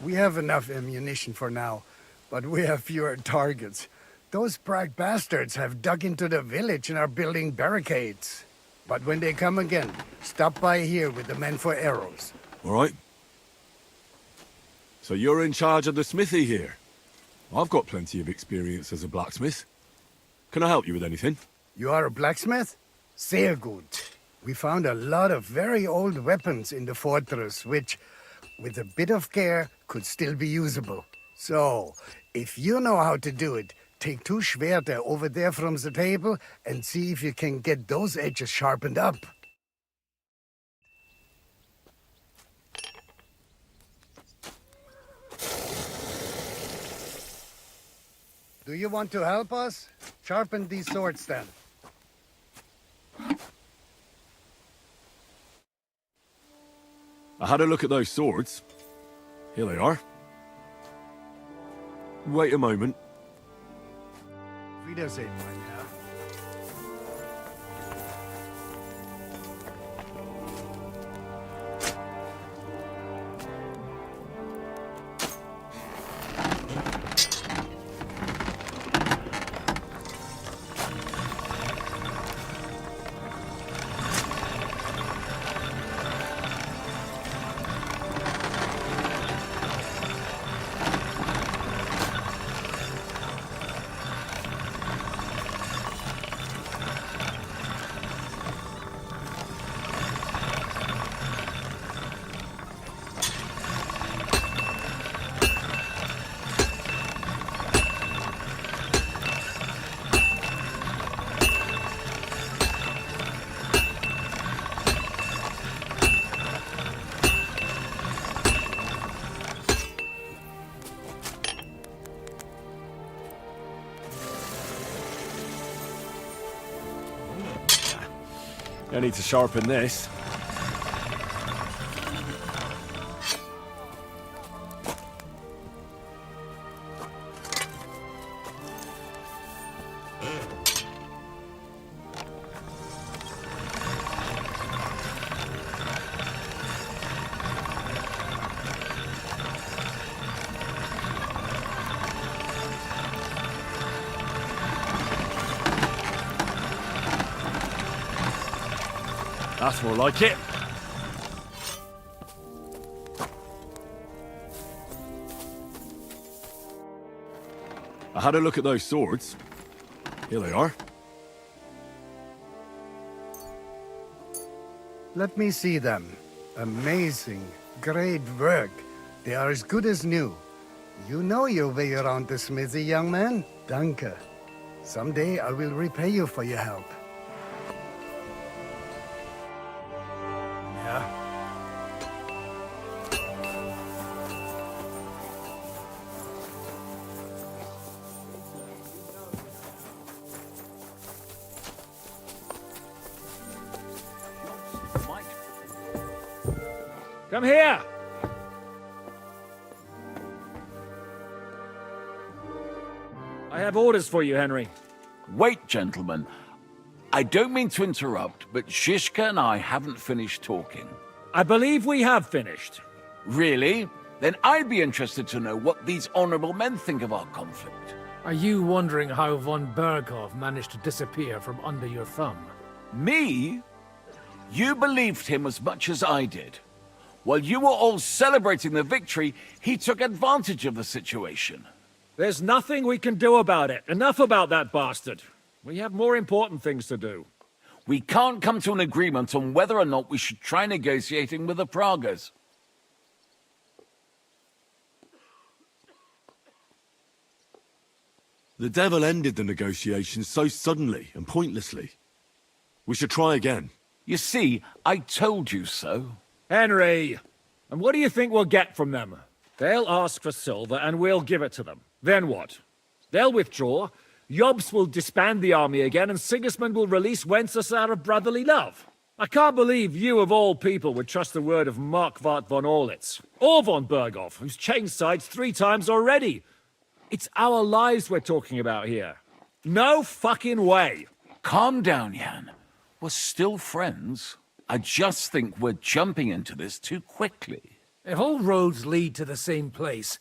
We have enough ammunition for now, but we have fewer targets. Those Prague bastards have dug into the village and are building barricades. But when they come again, stop by here with the men for arrows. All right. So you're in charge of the smithy here? I've got plenty of experience as a blacksmith. Can I help you with anything? You are a blacksmith? Sehr gut. We found a lot of very old weapons in the fortress, which, with a bit of care, could still be usable. So, if you know how to do it, take 2 Schwerter over there from the table and see if you can get those edges sharpened up. Do you want to help us? Sharpen these swords then. I had a look at those swords. Here they are. Wait a moment. Wiedersehen, mein Herr. I need to sharpen this. That's more like it. I had a look at those swords. Here they are. Let me see them. Amazing. Great work. They are as good as new. You know your way around the smithy, young man. Danke. Someday I will repay you for your help. Yeah. Come here! I have orders for you, Henry. Wait, gentlemen. I don't mean to interrupt, but Shishka and I haven't finished talking. I believe we have finished. Really? Then I'd be interested to know what these honorable men think of our conflict. Are you wondering how von Berghoff managed to disappear from under your thumb? Me? You believed him as much as I did. While you were all celebrating the victory, he took advantage of the situation. There's nothing we can do about it. Enough about that bastard. We have more important things to do. We can't come to an agreement on whether or not we should try negotiating with the Pragas. The devil ended the negotiations so suddenly and pointlessly. We should try again. You see, I told you so. Henry! And what do you think we'll get from them? They'll ask for silver and we'll give it to them. Then what? They'll withdraw, Jobst will disband the army again, and Sigismund will release Wenceslas out of brotherly love. I can't believe you of all people would trust the word of Markvart von Orlitz, or von Berghoff, who's changed sides 3 times already. It's our lives we're talking about here. No fucking way. Calm down, Jan. We're still friends. I just think we're jumping into this too quickly. If all roads lead to the same place,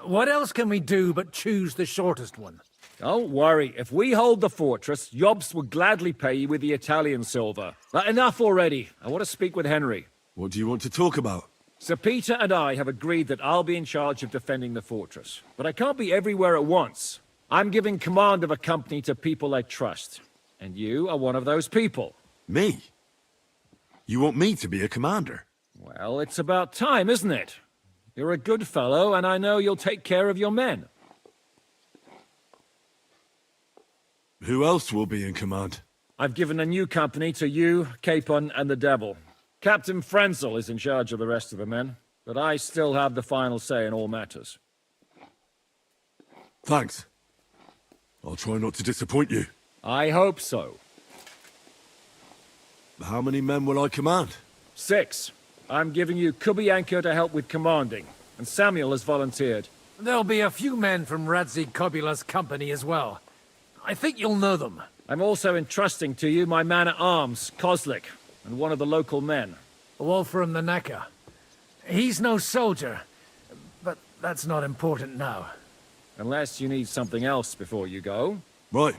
what else can we do but choose the shortest one? Don't worry. If we hold the fortress, Jobst will gladly pay you with the Italian silver. But enough already. I want to speak with Henry. What do you want to talk about? Sir Peter and I have agreed that I'll be in charge of defending the fortress. But I can't be everywhere at once. I'm giving command of a company to people I trust. And you are one of those people. Me? You want me to be a commander? Well, it's about time, isn't it? You're a good fellow, and I know you'll take care of your men. Who else will be in command? I've given a new company to you, Capon, and the Devil. Captain Frenzel is in charge of the rest of the men, but I still have the final say in all matters. Thanks. I'll try not to disappoint you. I hope so. How many men will I command? 6. I'm giving you Kubianka to help with commanding, and Samuel has volunteered. There'll be a few men from Radzi Kobula's company as well. I think you'll know them. I'm also entrusting to you my man-at-arms, Kozlik, and one of the local men. Wolfram the Necker. He's no soldier, but that's not important now. Unless you need something else before you go. Right.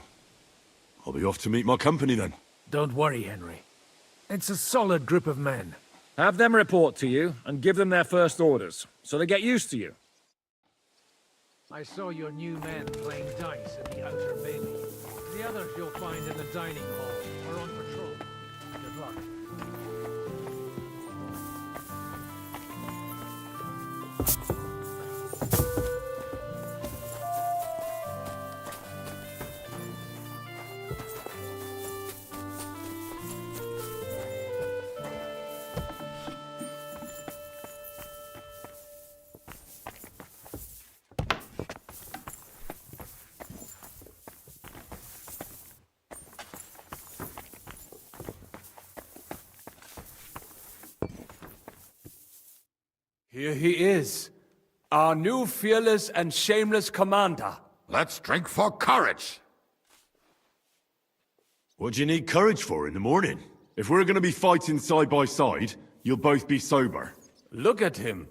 I'll be off to meet my company then. Don't worry, Henry. It's a solid group of men. Have them report to you, and give them their first orders, so they get used to you. I saw your new men playing dice at the outer bailey. The others you'll find in the dining hall or on patrol. Good luck. Here he is, our new fearless and shameless commander. Let's drink for courage. What do you need courage for in the morning? If we're going to be fighting side by side, you'll both be sober. Look at him.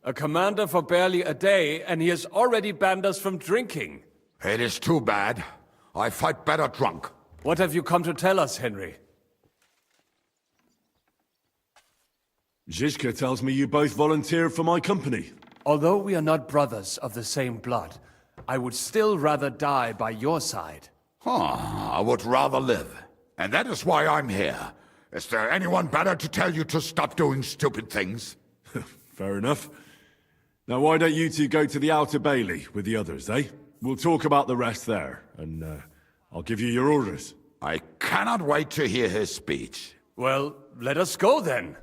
A commander for barely a day, and he has already banned us from drinking. It is too bad. I fight better drunk. What have you come to tell us, Henry? Zizka tells me you both volunteered for my company. Although we are not brothers of the same blood, I would still rather die by your side. I would rather live. And that is why I'm here. Is there anyone better to tell you to stop doing stupid things? Fair enough. Now why don't you two go to the outer bailey with the others, eh? We'll talk about the rest there, and I'll give you your orders. I cannot wait to hear his speech. Well, let us go then.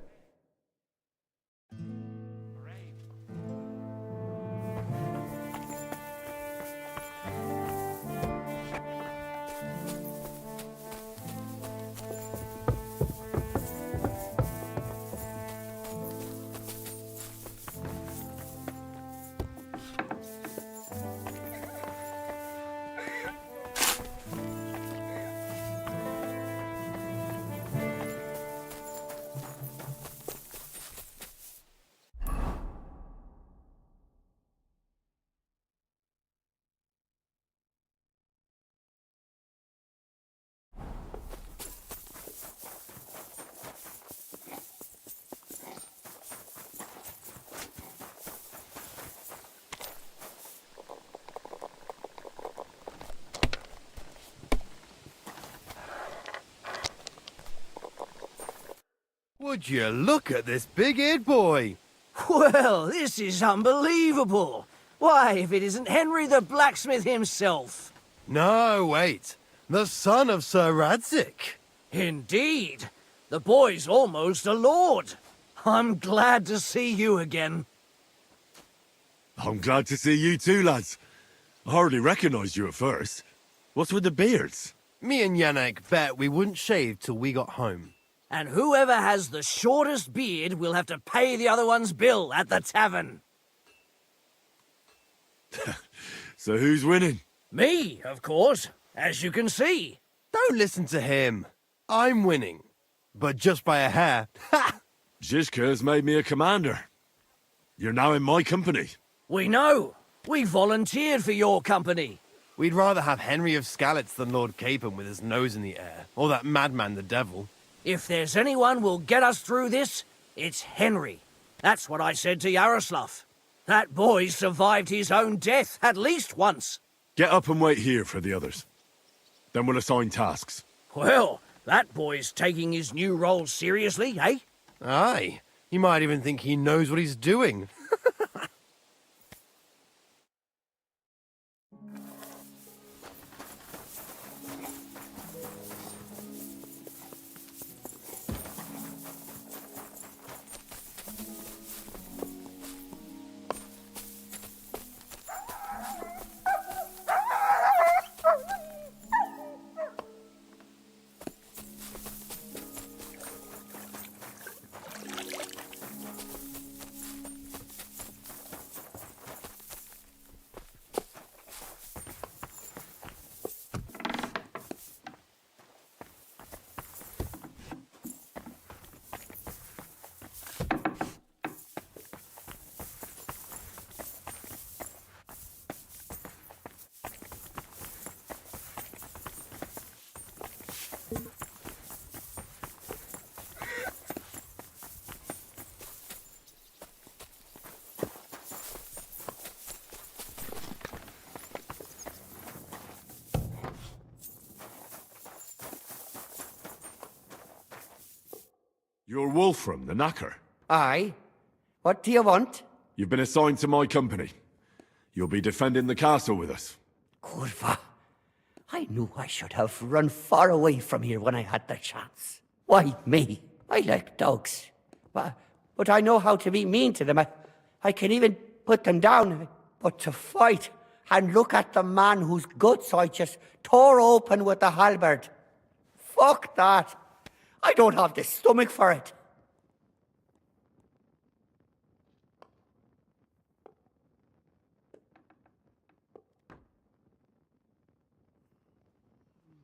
Would you look at this big-eared boy? Well, this is unbelievable. Why, if it isn't Henry the blacksmith himself. No, wait. The son of Sir Radzik. Indeed. The boy's almost a lord. I'm glad to see you again. I'm glad to see you too, lads. I hardly recognized you at first. What's with the beards? Me and Yannick bet we wouldn't shave till we got home. And whoever has the shortest beard will have to pay the other one's bill at the tavern. So who's winning? Me, of course, as you can see. Don't listen to him. I'm winning. But just by a hair. Ha! Zizka has made me a commander. You're now in my company. We know. We volunteered for your company. We'd rather have Henry of Skalitz than Lord Capon with his nose in the air. Or that madman, the devil. If there's anyone will get us through this, it's Henry. That's what I said to Yaroslav. That boy survived his own death at least once. Get up and wait here for the others. Then we'll assign tasks. Well, that boy's taking his new role seriously, eh? Aye. You might even think he knows what he's doing. You're Wolfram, the knacker. Aye. What do you want? You've been assigned to my company. You'll be defending the castle with us. Kurva. I knew I should have run far away from here when I had the chance. Why me? I like dogs. But I know how to be mean to them. I can even put them down. But to fight and look at the man whose guts I just tore open with the halberd. Fuck that. I don't have the stomach for it.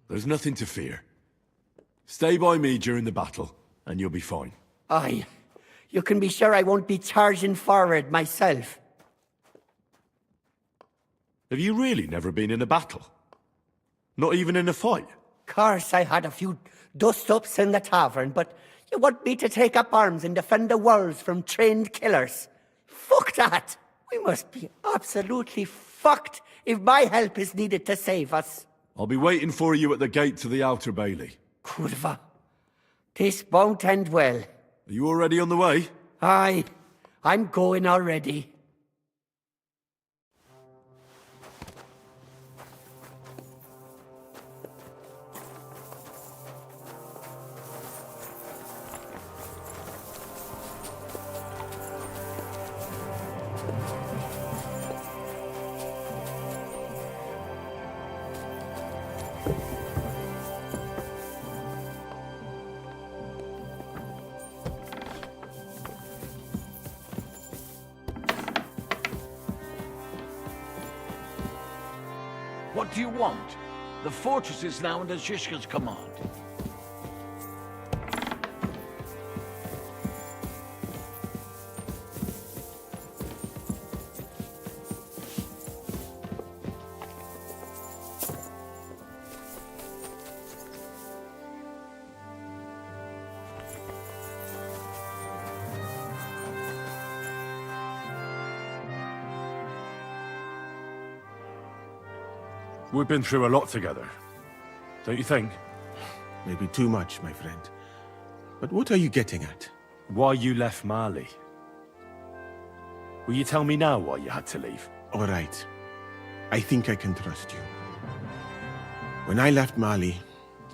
There's nothing to fear. Stay by me during the battle, and you'll be fine. Aye. You can be sure I won't be charging forward myself. Have you really never been in a battle? Not even in a fight? Course, I had a few dust-ups in the tavern, but you want me to take up arms and defend the walls from trained killers? Fuck that! We must be absolutely fucked if my help is needed to save us. I'll be waiting for you at the gate to the outer bailey. Kurva. This won't end well. Are you already on the way? Aye. I'm going already. What do you want? The fortress is now under Zhishka's command. We've been through a lot together. Don't you think? Maybe too much, my friend. But what are you getting at? Why you left Mali. Will you tell me now why you had to leave? All right. I think I can trust you. When I left Mali,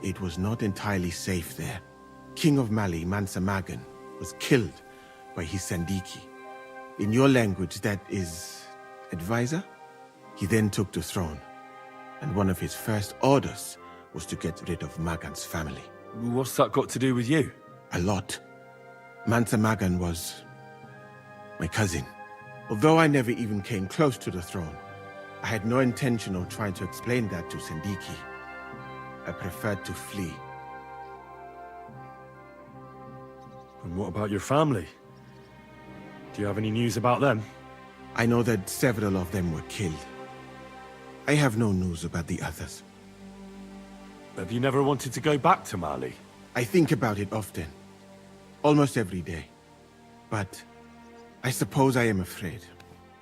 it was not entirely safe there. King of Mali, Mansa Magan, was killed by his Sandiki. In your language, that is... advisor? He then took the throne. And one of his first orders was to get rid of Magan's family. What's that got to do with you? A lot. Mansa Magan was... my cousin. Although I never even came close to the throne, I had no intention of trying to explain that to Sandiki. I preferred to flee. And what about your family? Do you have any news about them? I know that several of them were killed. I have no news about the others. Have you never wanted to go back to Mali? I think about it often. Almost every day. But I suppose I am afraid.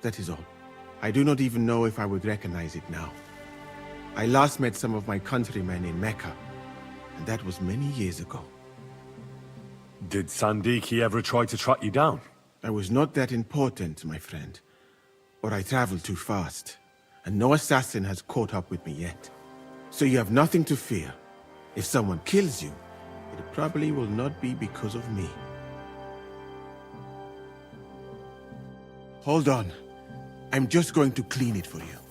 That is all. I do not even know if I would recognize it now. I last met some of my countrymen in Mecca, and that was many years ago. Did Sandiki ever try to track you down? I was not that important, my friend. Or I traveled too fast. And no assassin has caught up with me yet. So you have nothing to fear. If someone kills you, it probably will not be because of me. Hold on. I'm just going to clean it for you.